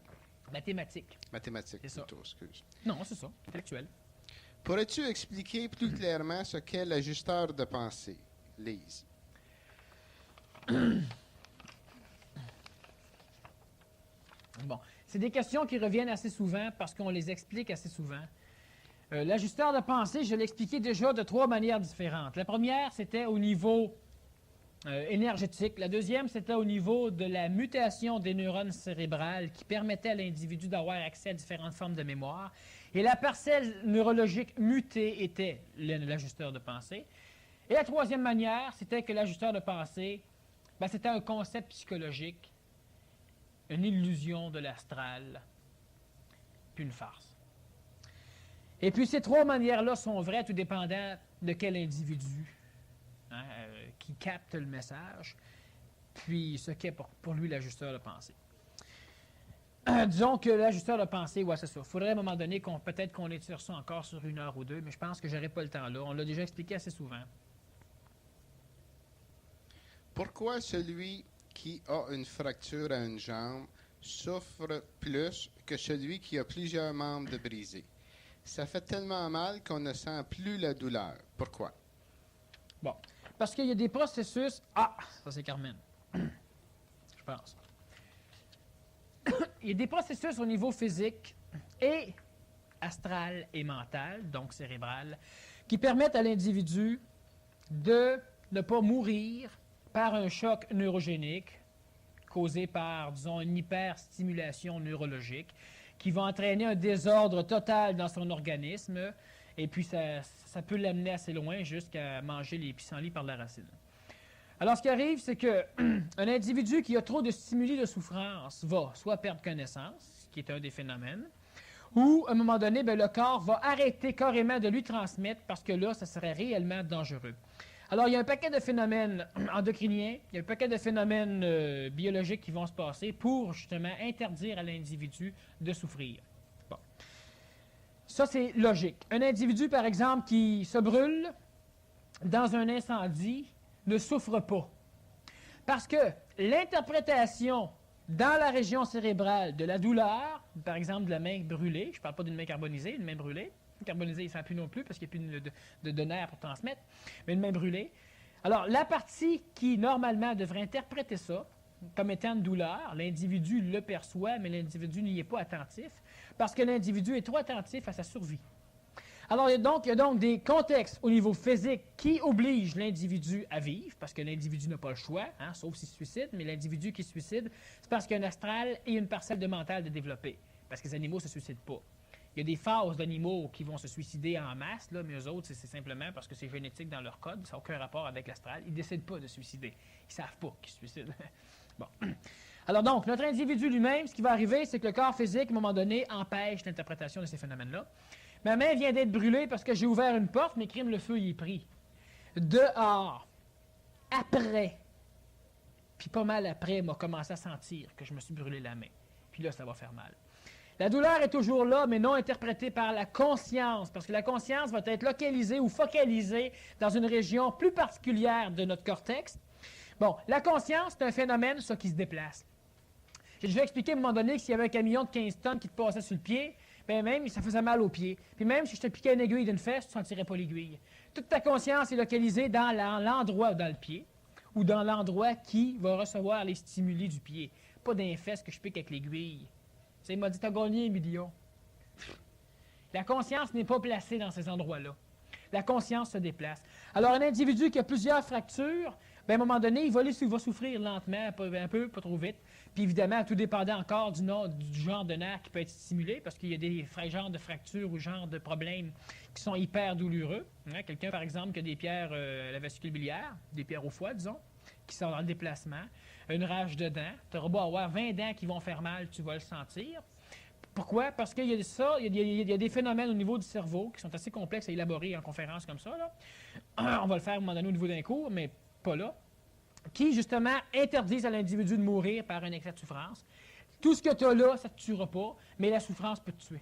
Mathématique. Mathématique, C'est ça. plutôt, excuse. Non, c'est ça. Intellectuel. Pourrais-tu expliquer plus clairement ce qu'est l'ajusteur de pensée, Lise? Bon, c'est des questions qui reviennent assez souvent parce qu'on les explique assez souvent. L'ajusteur de pensée, je l'ai expliqué déjà de 3 manières différentes. La première, c'était au niveau énergétique. La deuxième, c'était au niveau de la mutation des neurones cérébrales qui permettait à l'individu d'avoir accès à différentes formes de mémoire. Et la parcelle neurologique mutée était l'ajusteur de pensée. Et la troisième manière, c'était que l'ajusteur de pensée, ben, c'était un concept psychologique, une illusion de l'astral, puis une farce. Et puis ces 3 manières-là sont vraies, tout dépendant de quel individu qui capte le message, puis ce qu'est pour lui l'ajusteur de pensée. Disons que l'ajusteur de pensée, ouais, c'est ça. Il faudrait à un moment donné peut-être qu'on étire ça encore sur 1 heure ou 2, mais je pense que je n'aurai pas le temps là. On l'a déjà expliqué assez souvent. Pourquoi celui qui a une fracture à une jambe souffre plus que celui qui a plusieurs membres de brisés? Ça fait tellement mal qu'on ne sent plus la douleur. Pourquoi? Bon, parce qu'il y a des processus... Ah, ça c'est Carmen. Je pense. Il y a des processus au niveau physique et astral et mental, donc cérébral, qui permettent à l'individu de ne pas mourir par un choc neurogénique causé par, disons, une hyperstimulation neurologique qui va entraîner un désordre total dans son organisme et puis ça peut l'amener assez loin jusqu'à manger les pissenlits par la racine. Alors, ce qui arrive, c'est qu'un individu qui a trop de stimuli de souffrance va soit perdre connaissance, qui est un des phénomènes, ou, à un moment donné, bien, le corps va arrêter carrément de lui transmettre parce que là, ça serait réellement dangereux. Alors, il y a un paquet de phénomènes endocriniens, il y a un paquet de phénomènes biologiques qui vont se passer pour, justement, interdire à l'individu de souffrir. Bon. Ça, c'est logique. Un individu, par exemple, qui se brûle dans un incendie ne souffre pas. Parce que l'interprétation dans la région cérébrale de la douleur, par exemple de la main brûlée, je ne parle pas d'une main carbonisée, une main brûlée, carbonisée, il ne sent plus non plus parce qu'il n'y a plus de nerfs pour transmettre, mais une main brûlée. Alors, la partie qui, normalement, devrait interpréter ça comme étant une douleur, l'individu le perçoit, mais l'individu n'y est pas attentif parce que l'individu est trop attentif à sa survie. Alors, il y a donc des contextes au niveau physique qui obligent l'individu à vivre, parce que l'individu n'a pas le choix, hein, sauf s'il se suicide, mais l'individu qui se suicide, c'est parce qu'il y a un astral et une parcelle de mental de développer, parce que les animaux ne se suicident pas. Il y a des phases d'animaux qui vont se suicider en masse, là, mais eux autres, c'est simplement parce que c'est génétique dans leur code, ça n'a aucun rapport avec l'astral, ils ne décident pas de se suicider. Ils ne savent pas qu'ils se suicident. Bon. Alors donc, notre individu lui-même, ce qui va arriver, c'est que le corps physique, à un moment donné, empêche l'interprétation de ces phénomènes-là. Ma main vient d'être brûlée parce que j'ai ouvert une porte, mais crime, le feu y est pris. Dehors, après, puis pas mal après, m'a commencé à sentir que je me suis brûlé la main. Puis là, ça va faire mal. La douleur est toujours là, mais non interprétée par la conscience, parce que la conscience va être localisée ou focalisée dans une région plus particulière de notre cortex. Bon, la conscience, c'est un phénomène, ça, qui se déplace. J'ai déjà expliqué à un moment donné que s'il y avait un camion de 15 tonnes qui te passait sur le pied, bien même, ça faisait mal aux pieds. Puis même si je te piquais une aiguille d'une fesse, tu ne sentirais pas l'aiguille. Toute ta conscience est localisée dans l'endroit dans le pied ou dans l'endroit qui va recevoir les stimuli du pied. Pas dans les fesses que je pique avec l'aiguille. Tu sais, il m'a dit, t'as gagné 1 million. La conscience n'est pas placée dans ces endroits-là. La conscience se déplace. Alors, un individu qui a plusieurs fractures, bien, à un moment donné, il va souffrir lentement, un peu, pas trop vite. Puis évidemment, tout dépendant encore du genre de nerf qui peut être stimulé, parce qu'il y a des genres de fractures ou genres de problèmes qui sont hyper douloureux. Hein? Quelqu'un, par exemple, qui a des pierres à la vésicule biliaire, des pierres au foie, disons, qui sont dans le déplacement, une rage de dents. Tu auras beau avoir 20 dents qui vont faire mal, tu vas le sentir. Pourquoi? Parce qu'il y a ça, il y a des phénomènes au niveau du cerveau qui sont assez complexes à élaborer en conférence comme ça, là. On va le faire à un moment donné au niveau d'un cours, mais pas là, qui, justement, interdisent à l'individu de mourir par un excès de souffrance. Tout ce que tu as là, ça ne te tuera pas, mais la souffrance peut te tuer.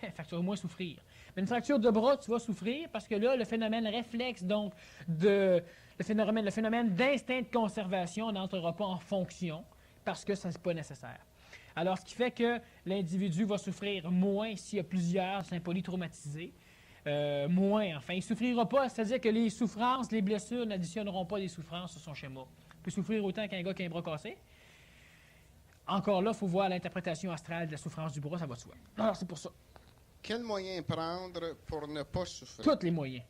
Fait que tu vas au moins souffrir. Mais une fracture de bras, tu vas souffrir parce que là, le phénomène réflexe, donc, le phénomène d'instinct de conservation n'entrera pas en fonction parce que ça n'est pas nécessaire. Alors, ce qui fait que l'individu va souffrir moins s'il y a plusieurs sympathies traumatisées. Moins, enfin. Il ne souffrira pas, c'est-à-dire que les souffrances, les blessures n'additionneront pas des souffrances sur son schéma. Il peut souffrir autant qu'un gars qui a un bras cassé. Encore là, il faut voir l'interprétation astrale de la souffrance du bras, ça va de soi. Alors, c'est pour ça. Quels moyens prendre pour ne pas souffrir? Tous les moyens.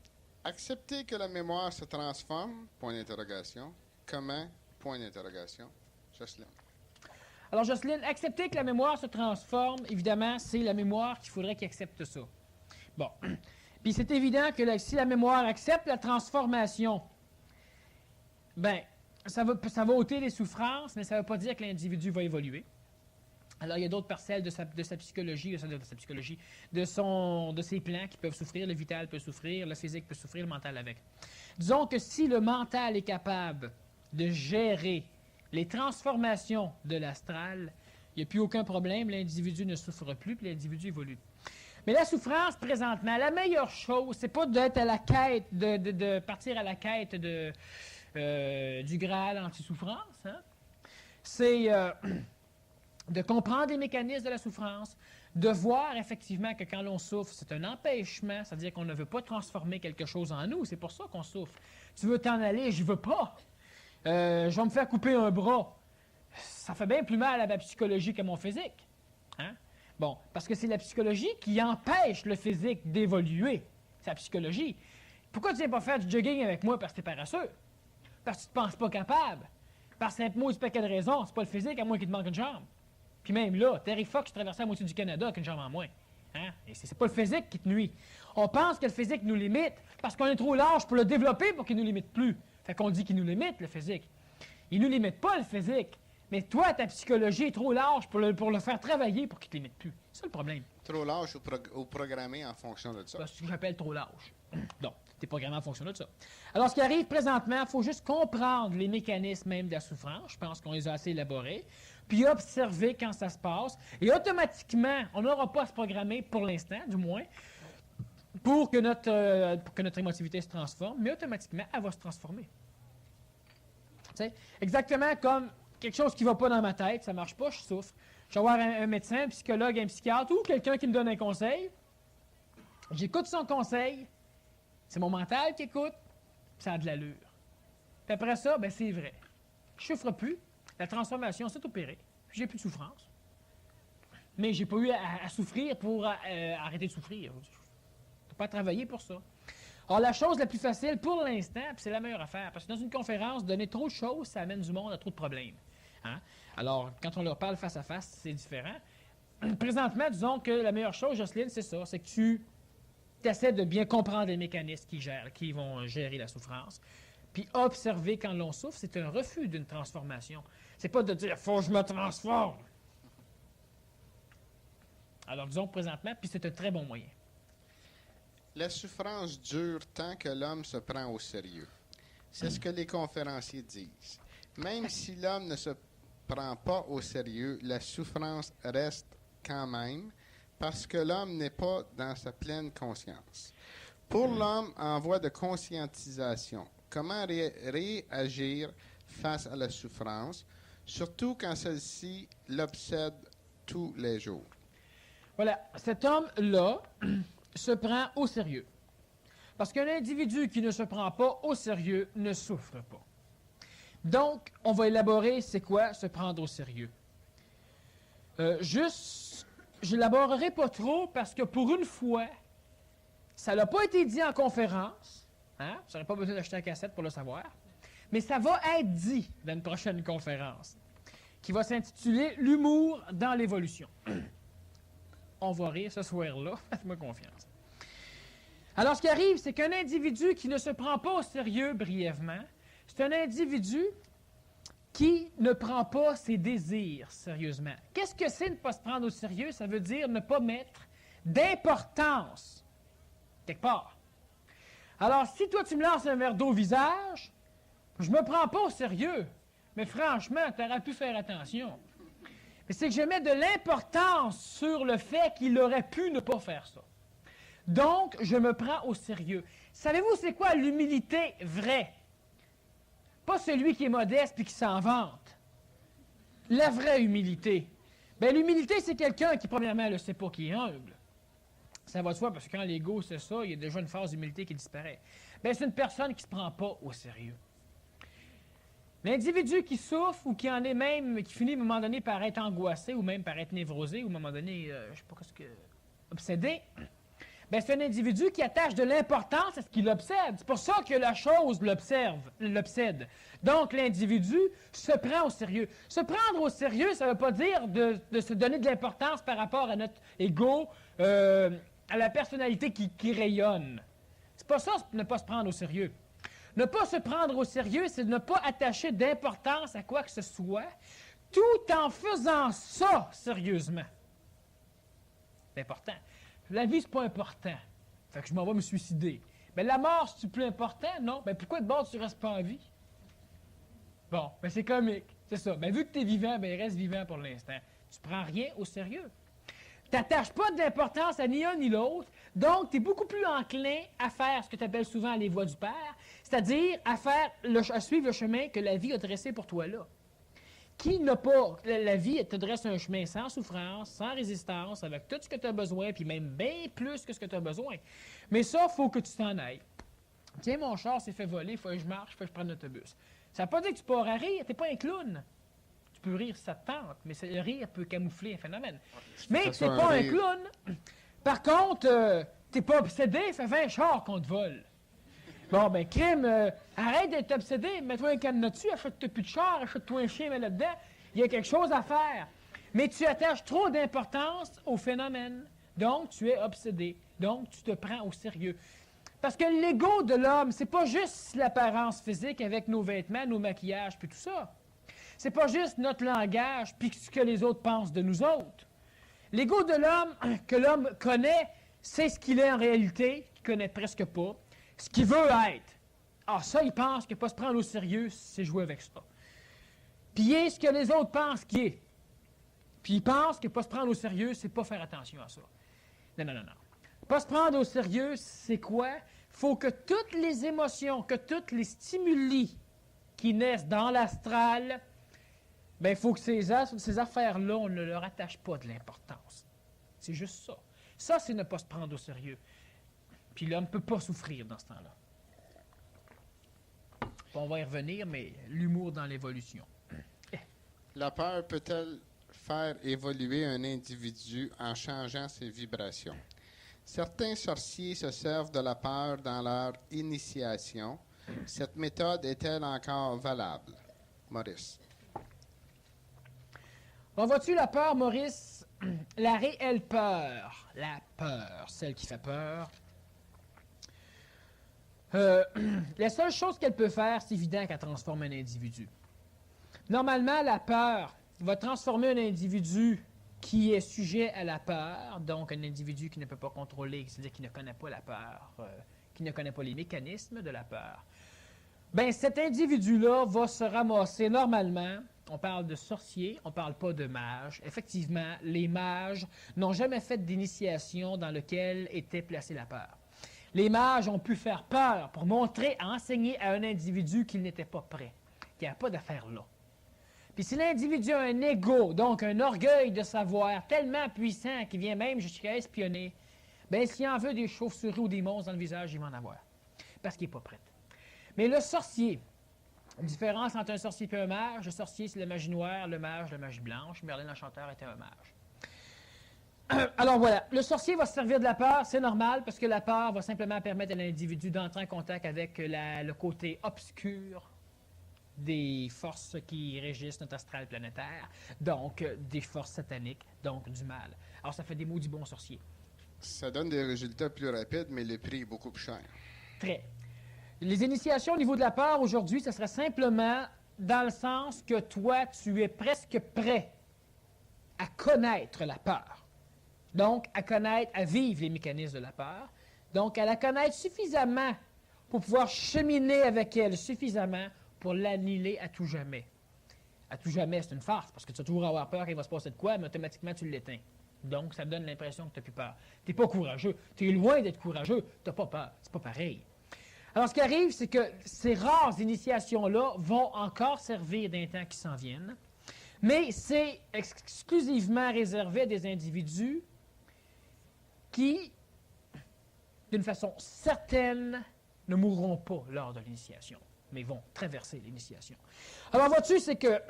Accepter que la mémoire se transforme? Point d'interrogation. Comment? Point d'interrogation. Jocelyne. Alors, Jocelyne, accepter que la mémoire se transforme, évidemment, c'est la mémoire qu'il faudrait qu'il accepte ça. Bon. Puis c'est évident que si la mémoire accepte la transformation, bien, ça va ôter les souffrances, mais ça ne veut pas dire que l'individu va évoluer. Alors, il y a d'autres parcelles de sa psychologie, de ses plans qui peuvent souffrir. Le vital peut souffrir, le physique peut souffrir, le mental avec. Disons que si le mental est capable de gérer les transformations de l'astral, il n'y a plus aucun problème, l'individu ne souffre plus, puis l'individu évolue. Mais la souffrance, présentement, la meilleure chose, c'est pas d'être à la quête, de partir à la quête du Graal anti-souffrance, hein? C'est de comprendre les mécanismes de la souffrance, de voir effectivement que quand l'on souffre, c'est un empêchement, c'est-à-dire qu'on ne veut pas transformer quelque chose en nous, c'est pour ça qu'on souffre. Tu veux t'en aller, je veux pas. Je vais me faire couper un bras. Ça fait bien plus mal à ma psychologie qu'à mon physique. Hein? Bon, parce que c'est la psychologie qui empêche le physique d'évoluer. C'est la psychologie. Pourquoi tu ne viens pas faire du jogging avec moi parce que tu es paresseux? Parce que tu ne te penses pas capable. Parce que c'est un mot, paquet de raisons. C'est pas le physique à moins qu'il te manque une jambe. Puis même là, Terry Fox traversait la moitié du Canada avec une jambe en moins. Hein? Et c'est pas le physique qui te nuit. On pense que le physique nous limite parce qu'on est trop large pour le développer pour qu'il ne nous limite plus. Fait qu'on dit qu'il nous limite, le physique. Il ne nous limite pas, le physique. Mais toi, ta psychologie est trop large pour le faire travailler pour qu'il ne te limite plus. C'est ça le problème. Trop large ou programmé en fonction de ça? C'est ce que j'appelle trop large. Donc, tu es programmé en fonction de ça. Alors, ce qui arrive présentement, il faut juste comprendre les mécanismes même de la souffrance. Je pense qu'on les a assez élaborés. Puis observer quand ça se passe. Et automatiquement, on n'aura pas à se programmer, pour l'instant, du moins, pour que notre émotivité se transforme, mais automatiquement, elle va se transformer. T'sais, exactement comme quelque chose qui ne va pas dans ma tête, ça ne marche pas, je souffre. Je vais voir un médecin, un psychologue, un psychiatre ou quelqu'un qui me donne un conseil. J'écoute son conseil. C'est mon mental qui écoute, puis ça a de l'allure. Puis après ça, ben c'est vrai. Je ne souffre plus. La transformation s'est opérée. J'ai plus de souffrance. Mais j'ai pas eu à souffrir pour arrêter de souffrir. Je ne peux pas travailler pour ça. Alors, la chose la plus facile pour l'instant, puis c'est la meilleure affaire, parce que dans une conférence, donner trop de choses, ça amène du monde à trop de problèmes. Hein? Alors, quand on leur parle face à face, c'est différent. Présentement, disons que la meilleure chose, Jocelyne, c'est ça, c'est que tu essaies de bien comprendre les mécanismes qui vont gérer la souffrance. Puis observer quand l'on souffre, c'est un refus d'une transformation. C'est pas de dire « faut que je me transforme ». Alors, disons présentement, puis c'est un très bon moyen. La souffrance dure tant que l'homme se prend au sérieux. C'est ce que les conférenciers disent. Même si l'homme ne se prend pas au sérieux, la souffrance reste quand même parce que l'homme n'est pas dans sa pleine conscience. Pour l'homme en voie de conscientisation, comment réagir face à la souffrance, surtout quand celle-ci l'obsède tous les jours? Voilà, cet homme-là se prend au sérieux. Parce qu'un individu qui ne se prend pas au sérieux ne souffre pas. Donc, on va élaborer c'est quoi se prendre au sérieux. Je n'élaborerai pas trop parce que pour une fois, Ça n'a pas été dit en conférence. Hein? Vous n'aurez pas besoin d'acheter la cassette pour le savoir. Mais ça va être dit dans une prochaine conférence qui va s'intituler « L'humour dans l'évolution ». On va rire ce soir-là. Faites-moi confiance. Alors, ce qui arrive, c'est qu'un individu qui ne se prend pas au sérieux brièvement, c'est un individu qui ne prend pas ses désirs sérieusement. Qu'est-ce que c'est ne pas se prendre au sérieux? Ça veut dire ne pas mettre d'importance quelque part. Alors, si toi, tu me lances un verre d'eau au visage, je me prends pas au sérieux. Mais franchement, tu aurais pu faire attention. Mais c'est que je mets de l'importance sur le fait qu'il aurait pu ne pas faire ça. Donc, je me prends au sérieux. Savez-vous c'est quoi l'humilité vraie? Pas celui qui est modeste et qui s'en vante. La vraie humilité. Bien, l'humilité, c'est quelqu'un qui, premièrement, ne sait pas qui est humble. Ça va de soi, parce que quand l'ego, c'est ça, il y a déjà une phase d'humilité qui disparaît. Bien, c'est une personne qui ne se prend pas au sérieux. L'individu qui souffre ou qui en est même, qui finit à un moment donné par être angoissé ou même par être névrosé ou à un moment donné, je ne sais pas ce que, obsédé, bien, c'est un individu qui attache de l'importance à ce qui l'obsède. C'est pour ça que la chose l'obsède. Donc, l'individu se prend au sérieux. Se prendre au sérieux, ça ne veut pas dire de se donner de l'importance par rapport à notre ego, à la personnalité qui rayonne. C'est pas ça, ne pas se prendre au sérieux. Ne pas se prendre au sérieux, c'est de ne pas attacher d'importance à quoi que ce soit, tout en faisant ça sérieusement. C'est important. La vie, c'est pas important. Fait que je m'en vais me suicider. Mais la mort, c'est plus important, non? Ben pourquoi de bord tu restes pas en vie? Bon, ben c'est comique. C'est ça. Ben vu que tu es vivant, ben reste vivant pour l'instant. Tu prends rien au sérieux. Tu n'attaches pas d'importance à ni un ni l'autre, donc tu es beaucoup plus enclin à faire ce que tu appelles souvent les voies du Père, c'est-à-dire à suivre le chemin que la vie a tracé pour toi là. Qui n'a pas... La vie te dresse un chemin sans souffrance, sans résistance, avec tout ce que tu as besoin, puis même bien plus que ce que tu as besoin. Mais ça, il faut que tu t'en ailles. Tiens, mon char s'est fait voler, il faut que je marche, il faut que je prenne l'autobus. Ça ne veut pas dire que tu pourras rire, tu n'es pas un clown. Tu peux rire si ça te tente, mais le rire peut camoufler un phénomène. Mais tu n'es pas un clown. Par contre, tu n'es pas obsédé, ça fait 20 chars qu'on te vole. Bon, ben, crime, arrête d'être obsédé, mets-toi un cadenas dessus, achète-toi plus de char, achète-toi un chien, mets là-dedans. Il y a quelque chose à faire. Mais tu attaches trop d'importance au phénomène. Donc, tu es obsédé. Donc, tu te prends au sérieux. Parce que l'ego de l'homme, c'est pas juste l'apparence physique avec nos vêtements, nos maquillages, puis tout ça. C'est pas juste notre langage, puis ce que les autres pensent de nous autres. L'ego de l'homme, que l'homme connaît, c'est ce qu'il est en réalité, qu'il connaît presque pas. Ce qu'il veut être. Ah, ça, il pense que pas se prendre au sérieux, c'est jouer avec ça. Puis il est ce que les autres pensent qu'il est. Puis il pense que pas se prendre au sérieux, c'est pas faire attention à ça. Non. Pas se prendre au sérieux, c'est quoi? Il faut que toutes les émotions, que tous les stimuli qui naissent dans l'astral, bien, il faut que ces affaires-là, on ne leur attache pas de l'importance. C'est juste ça. Ça, c'est ne pas se prendre au sérieux. Puis l'homme ne peut pas souffrir dans ce temps-là. On va y revenir, mais l'humour dans l'évolution. La peur peut-elle faire évoluer un individu en changeant ses vibrations? Certains sorciers se servent de la peur dans leur initiation. Cette méthode est-elle encore valable? Maurice. Bon, vois-tu la peur, Maurice? La réelle peur, celle qui fait peur, la seule chose qu'elle peut faire, c'est évident qu'elle transforme un individu. Normalement, la peur va transformer un individu qui est sujet à la peur, donc un individu qui ne peut pas contrôler, c'est-à-dire qui ne connaît pas la peur, qui ne connaît pas les mécanismes de la peur. Bien, cet individu-là va se ramasser normalement, on parle de sorcier, on ne parle pas de mage. Effectivement, les mages n'ont jamais fait d'initiation dans laquelle était placée la peur. Les mages ont pu faire peur pour montrer, enseigner à un individu qu'il n'était pas prêt, qu'il n'y a pas d'affaire là. Puis si l'individu a un ego, donc un orgueil de savoir tellement puissant qu'il vient même jusqu'à espionner, bien s'il en veut des chauves-souris ou des monstres dans le visage, il va en avoir, parce qu'il n'est pas prêt. Mais le sorcier, la différence entre un sorcier et un mage, le sorcier c'est la magie noire, le mage la magie blanche, Merlin l'Enchanteur était un mage. Alors voilà, le sorcier va se servir de la peur, c'est normal, parce que la peur va simplement permettre à l'individu d'entrer en contact avec le côté obscur des forces qui régissent notre astral planétaire, donc des forces sataniques, donc du mal. Alors ça fait des maudits bons sorciers. Ça donne des résultats plus rapides, mais le prix est beaucoup plus cher. Très. Les initiations au niveau de la peur, aujourd'hui, ce serait simplement dans le sens que toi, tu es presque prêt à connaître la peur. Donc, à connaître, à vivre les mécanismes de la peur. Donc, à la connaître suffisamment pour pouvoir cheminer avec elle suffisamment pour l'annihiler à tout jamais. À tout jamais, c'est une farce, parce que tu vas toujours avoir peur qu'il va se passer de quoi, mais automatiquement, tu l'éteins. Donc, ça te donne l'impression que tu n'as plus peur. Tu n'es pas courageux. Tu es loin d'être courageux. Tu n'as pas peur. C'est pas pareil. Alors, ce qui arrive, c'est que ces rares initiations-là vont encore servir d'un temps qui s'en viennent, mais c'est exclusivement réservé à des individus qui, d'une façon certaine, ne mourront pas lors de l'initiation, mais vont traverser l'initiation. Alors, vois-tu, c'est que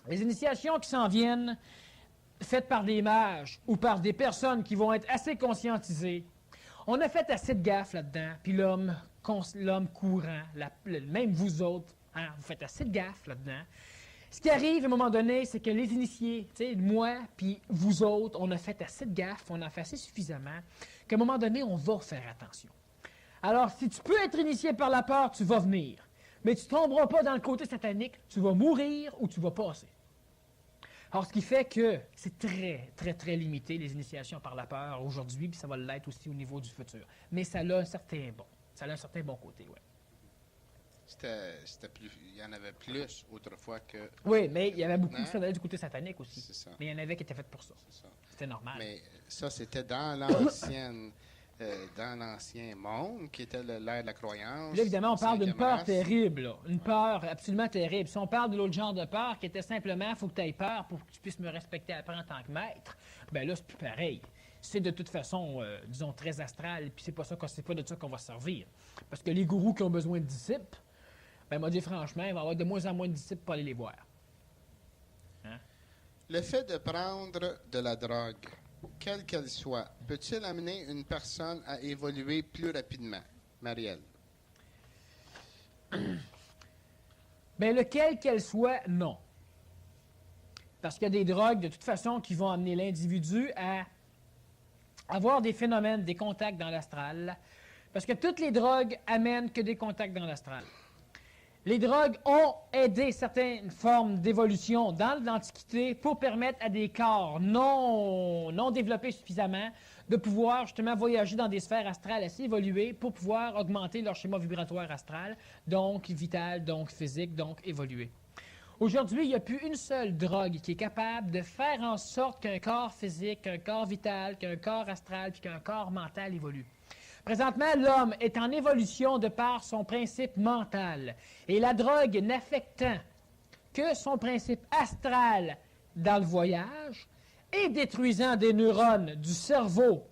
les initiations qui s'en viennent, faites par des mages ou par des personnes qui vont être assez conscientisées, on a fait assez de gaffes là-dedans, puis l'homme courant, même vous autres, hein, vous faites assez de gaffes là-dedans. Ce qui arrive à un moment donné, c'est que les initiés, tu sais, moi, puis vous autres, on a fait assez de gaffes, on a fait assez suffisamment, qu'à un moment donné, on va faire attention. Alors, si tu peux être initié par la peur, tu vas venir. Mais tu ne tomberas pas dans le côté satanique, tu vas mourir ou tu vas passer. Alors, ce qui fait que c'est très, très, très limité, les initiations par la peur aujourd'hui, puis ça va l'être aussi au niveau du futur. Mais ça a un certain bon côté, oui. C'était plus, il y en avait plus autrefois que... Oui, mais il y avait beaucoup qui s'en allaient du côté satanique aussi. C'est ça. Mais il y en avait qui étaient faites pour ça. C'est ça. C'était normal. Mais ça, c'était dans l'ancien monde, qui était l'ère de la croyance. Là, évidemment, on parle d'une peur race. terrible, là. Une peur absolument terrible. Si on parle de l'autre genre de peur, qui était simplement, il faut que tu aies peur pour que tu puisses me respecter après en tant que maître, bien là, c'est plus pareil. C'est de toute façon, disons, très astral, puis c'est pas de ça qu'on va se servir. Parce que les gourous qui ont besoin de disciples, bien, m'a dit franchement, il va y avoir de moins en moins de disciples pour aller les voir. Hein? Le fait de prendre de la drogue, quelle qu'elle soit, peut-il amener une personne à évoluer plus rapidement? Marielle. Bien, lequel qu'elle soit, non. Parce qu'il y a des drogues, de toute façon, qui vont amener l'individu à avoir des phénomènes, des contacts dans l'astral. Parce que toutes les drogues amènent que des contacts dans l'astral. Les drogues ont aidé certaines formes d'évolution dans l'Antiquité pour permettre à des corps non développés suffisamment de pouvoir justement voyager dans des sphères astrales assez évoluées pour pouvoir augmenter leur schéma vibratoire astral, donc vital, donc physique, donc évolué. Aujourd'hui, il n'y a plus une seule drogue qui est capable de faire en sorte qu'un corps physique, qu'un corps vital, qu'un corps astral, puis qu'un corps mental évolue. Présentement, l'homme est en évolution de par son principe mental. Et la drogue n'affectant que son principe astral dans le voyage et détruisant des neurones du cerveau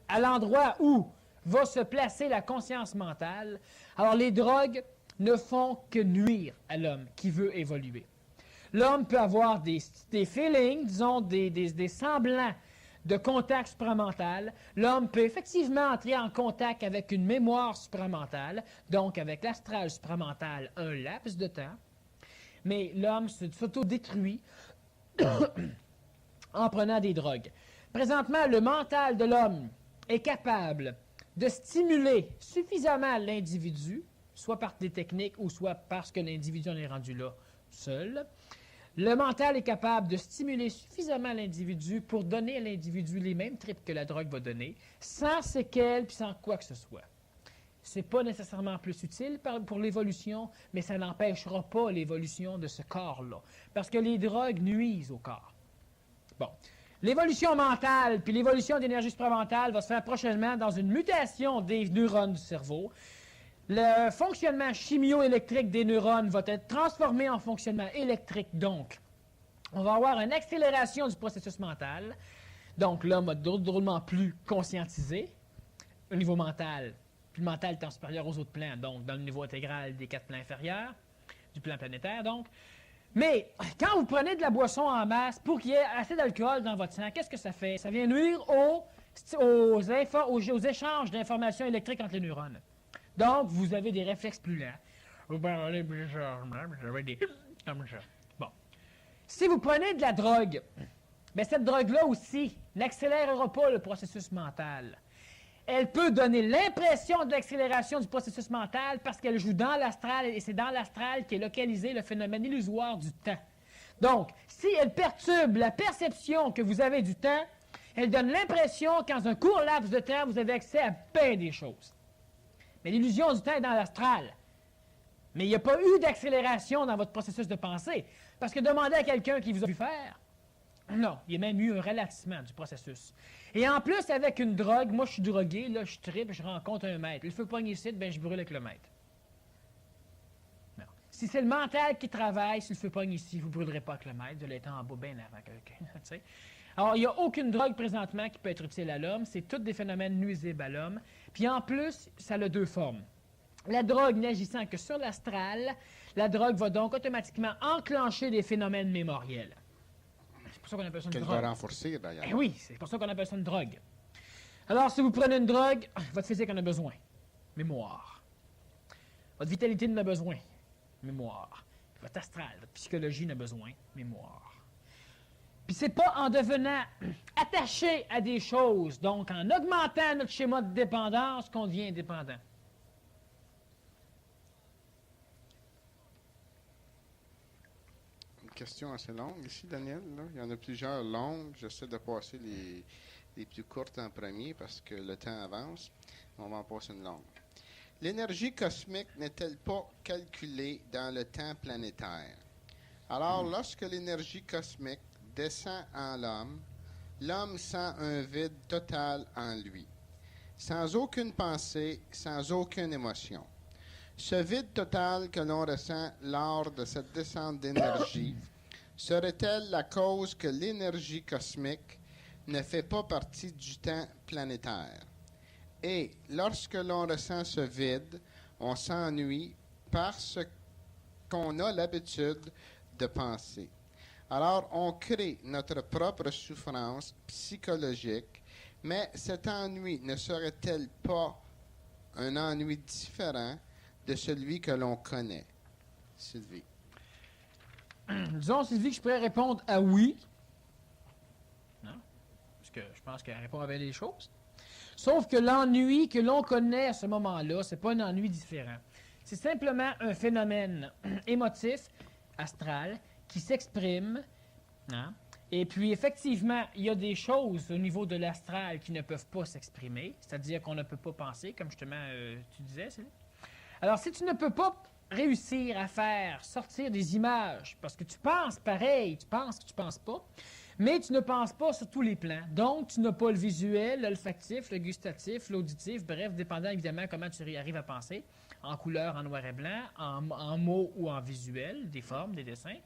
à l'endroit où va se placer la conscience mentale, alors les drogues ne font que nuire à l'homme qui veut évoluer. L'homme peut avoir des feelings, disons, des semblants de contact supramental. L'homme peut effectivement entrer en contact avec une mémoire supramentale, donc avec l'astral supramental, un laps de temps, mais l'homme s'auto-détruit en prenant des drogues. Présentement, le mental de l'homme est capable de stimuler suffisamment l'individu, soit par des techniques ou soit parce que l'individu en est rendu là seul. Le mental est capable de stimuler suffisamment l'individu pour donner à l'individu les mêmes trips que la drogue va donner, sans séquelles puis sans quoi que ce soit. C'est pas nécessairement plus utile pour l'évolution, mais ça n'empêchera pas l'évolution de ce corps-là, parce que les drogues nuisent au corps. Bon. L'évolution mentale puis l'évolution d'énergie supramentale va se faire prochainement dans une mutation des neurones du cerveau. Le fonctionnement chimio-électrique des neurones va être transformé en fonctionnement électrique. Donc, on va avoir une accélération du processus mental. Donc, l'homme va drôlement plus conscientisé au niveau mental. Puis le mental étant supérieur aux autres plans, donc dans le niveau intégral des 4 plans inférieurs, du plan planétaire, donc. Mais quand vous prenez de la boisson en masse pour qu'il y ait assez d'alcool dans votre sang, qu'est-ce que ça fait? Ça vient nuire aux échanges d'informations électriques entre les neurones. Donc, vous avez des réflexes plus lents. Vous parlez plus chargement, vous avez des... comme ça. Bon. Si vous prenez de la drogue, bien, cette drogue-là aussi n'accélérera pas le processus mental. Elle peut donner l'impression de l'accélération du processus mental parce qu'elle joue dans l'astral, et c'est dans l'astral qu'est localisé le phénomène illusoire du temps. Donc, si elle perturbe la perception que vous avez du temps, elle donne l'impression qu'en un court laps de temps, vous avez accès à bien des choses. Mais l'illusion du temps est dans l'astral. Mais il n'y a pas eu d'accélération dans votre processus de pensée. Parce que demandez à quelqu'un qui vous a vu faire, non, il y a même eu un ralentissement du processus. Et en plus, avec une drogue, moi je suis drogué, là, je tripe, je rencontre un maître. Le feu pogne ici, bien je brûle avec le maître. Non. Si c'est le mental qui travaille, si le feu pogne ici, vous ne brûlerez pas avec le maître, vous allez être en bas bien avant quelqu'un. Alors, il n'y a aucune drogue présentement qui peut être utile à l'homme. C'est tous des phénomènes nuisibles à l'homme. Puis en plus, ça a deux formes. La drogue n'agissant que sur l'astral, la drogue va donc automatiquement enclencher des phénomènes mémoriels. C'est pour ça qu'on appelle ça une drogue. Qu'elle va renforcer, d'ailleurs. Eh oui, c'est pour ça qu'on appelle ça une drogue. Alors, si vous prenez une drogue, votre physique en a besoin. Mémoire. Votre vitalité en a besoin. Mémoire. Votre astral, votre psychologie en a besoin. Mémoire. Puis c'est pas en devenant attaché à des choses, donc en augmentant notre schéma de dépendance, qu'on devient indépendant. Une question assez longue ici, Daniel. Là. Il y en a plusieurs longues. J'essaie de passer les plus courtes en premier parce que le temps avance. On va en passer une longue. L'énergie cosmique n'est-elle pas calculée dans le temps planétaire? Alors, lorsque l'énergie cosmique descend en l'homme, l'homme sent un vide total en lui, sans aucune pensée, sans aucune émotion. Ce vide total que l'on ressent lors de cette descente d'énergie serait-elle la cause que l'énergie cosmique ne fait pas partie du temps planétaire? Et lorsque l'on ressent ce vide, on s'ennuie parce qu'on a l'habitude de penser. Alors, on crée notre propre souffrance psychologique, mais cet ennui ne serait-il pas un ennui différent de celui que l'on connaît? Sylvie. Disons, Sylvie, que je pourrais répondre à oui. Non? Parce que je pense qu'elle répond à bien des choses. Sauf que l'ennui que l'on connaît à ce moment-là, c'est pas un ennui différent. C'est simplement un phénomène émotif, astral, qui s'exprime. Hein? Et puis, effectivement, il y a des choses au niveau de l'astral qui ne peuvent pas s'exprimer, c'est-à-dire qu'on ne peut pas penser, comme justement tu disais, Sylvie. Alors, si tu ne peux pas réussir à faire sortir des images, parce que tu penses pareil, tu penses que tu ne penses pas, mais tu ne penses pas sur tous les plans. Donc, tu n'as pas le visuel, l'olfactif, le gustatif, l'auditif, bref, dépendant évidemment comment tu arrives à penser, en couleur, en noir et blanc, en mots ou en visuel, des formes, des dessins.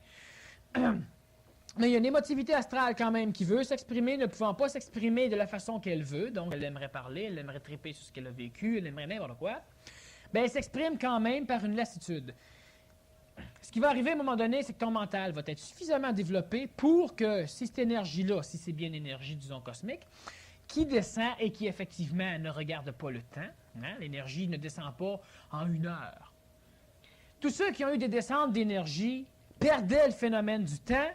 Mais il y a une émotivité astrale quand même qui veut s'exprimer, ne pouvant pas s'exprimer de la façon qu'elle veut. Donc, elle aimerait parler, elle aimerait triper sur ce qu'elle a vécu, elle aimerait n'importe quoi. Bien, elle s'exprime quand même par une lassitude. Ce qui va arriver à un moment donné, c'est que ton mental va être suffisamment développé pour que, si cette énergie-là, si c'est bien l'énergie, disons, cosmique, qui descend et qui, effectivement, ne regarde pas le temps, hein, l'énergie ne descend pas en 1 heure. Tous ceux qui ont eu des descentes d'énergie perdaient le phénomène du temps,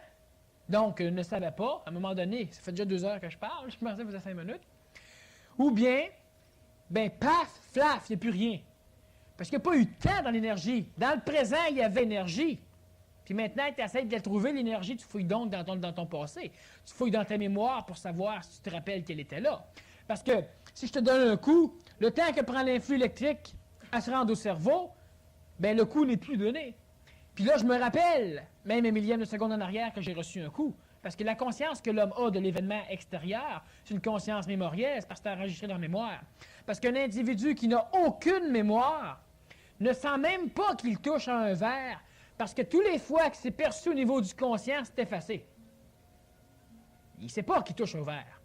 donc ne savaient pas, à un moment donné, ça fait déjà 2 heures que je parle, je pensais que vous avez 5 minutes, ou bien, ben paf, flaf, il n'y a plus rien. Parce qu'il n'y a pas eu de temps dans l'énergie. Dans le présent, il y avait énergie. Puis maintenant, tu essaies de la trouver, l'énergie, tu fouilles donc dans ton passé. Tu fouilles dans ta mémoire pour savoir si tu te rappelles qu'elle était là. Parce que si je te donne un coup, le temps que prend l'influx électrique à se rendre au cerveau, bien, le coup n'est plus donné. Puis là, je me rappelle, même un millième de seconde en arrière, que j'ai reçu un coup. Parce que la conscience que l'homme a de l'événement extérieur, c'est une conscience mémorielle, c'est parce que c'est enregistré dans la mémoire. Parce qu'un individu qui n'a aucune mémoire ne sent même pas qu'il touche à un verre, parce que tous les fois que c'est perçu au niveau du conscient, c'est effacé. Il ne sait pas qu'il touche au verre.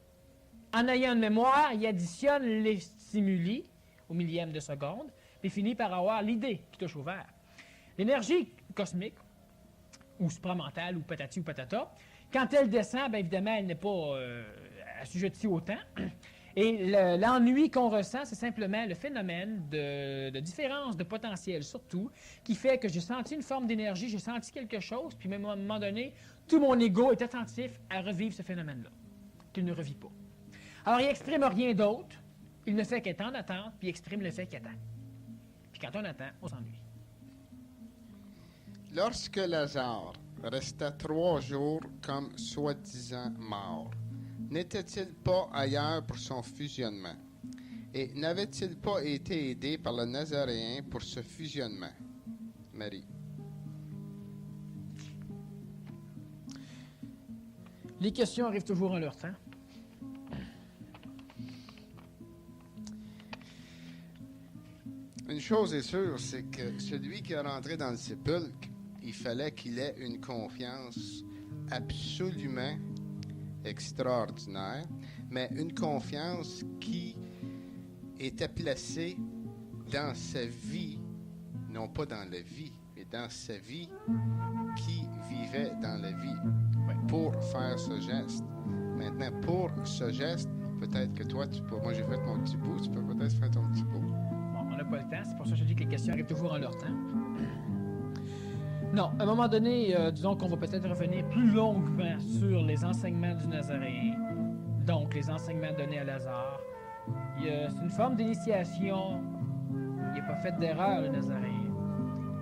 En ayant une mémoire, il additionne les stimuli au millième de seconde, puis finit par avoir l'idée qu'il touche au verre. L'énergie cosmique, ou supramentale, ou patati ou patata. Quand elle descend, bien évidemment, elle n'est pas assujettie au temps. Et l'ennui qu'on ressent, c'est simplement le phénomène de différence de potentiel, surtout, qui fait que j'ai senti une forme d'énergie, j'ai senti quelque chose, puis même à un moment donné, tout mon ego est attentif à revivre ce phénomène-là, qu'il ne revit pas. Alors, il n'exprime rien d'autre, il ne fait qu'être en attente, puis il exprime le fait qu'il attend. Puis quand on attend, on s'ennuie. Lorsque Lazare resta 3 jours comme soi-disant mort, n'était-il pas ailleurs pour son fusionnement? Et n'avait-il pas été aidé par le Nazaréen pour ce fusionnement? Marie. Les questions arrivent toujours en leur temps. Une chose est sûre, c'est que celui qui est rentré dans le sépulcre, il fallait qu'il ait une confiance absolument extraordinaire, mais une confiance qui était placée dans sa vie, non pas dans la vie, mais dans sa vie qui vivait dans la vie pour faire ce geste. Maintenant, pour ce geste, peut-être que toi, tu peux. Moi, j'ai fait mon petit bout, tu peux peut-être faire ton petit bout. Bon, on n'a pas le temps, c'est pour ça que je dis que les questions arrivent toujours en leur temps. Non, à un moment donné, disons qu'on va peut-être revenir plus longuement sur les enseignements du Nazaréen, donc les enseignements donnés à Lazare. C'est une forme d'initiation. Il n'est pas fait d'erreur, le Nazaréen.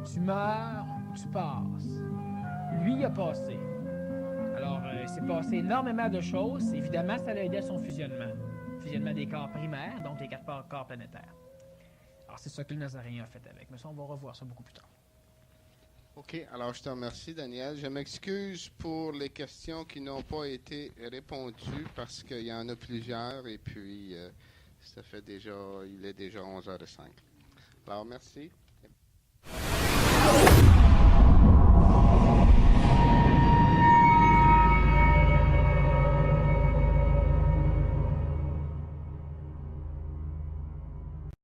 Tu meurs, tu passes. Lui, il a passé. Alors, il s'est passé énormément de choses. Évidemment, ça l'a aidé à son fusionnement. Fusionnement des corps primaires, donc les 4 corps planétaires. Alors, c'est ça que le Nazaréen a fait avec. Mais ça, on va revoir ça beaucoup plus tard. OK. Alors, je te remercie, Daniel. Je m'excuse pour les questions qui n'ont pas été répondues parce qu'il y en a plusieurs et puis il est déjà 11h05. Alors, merci.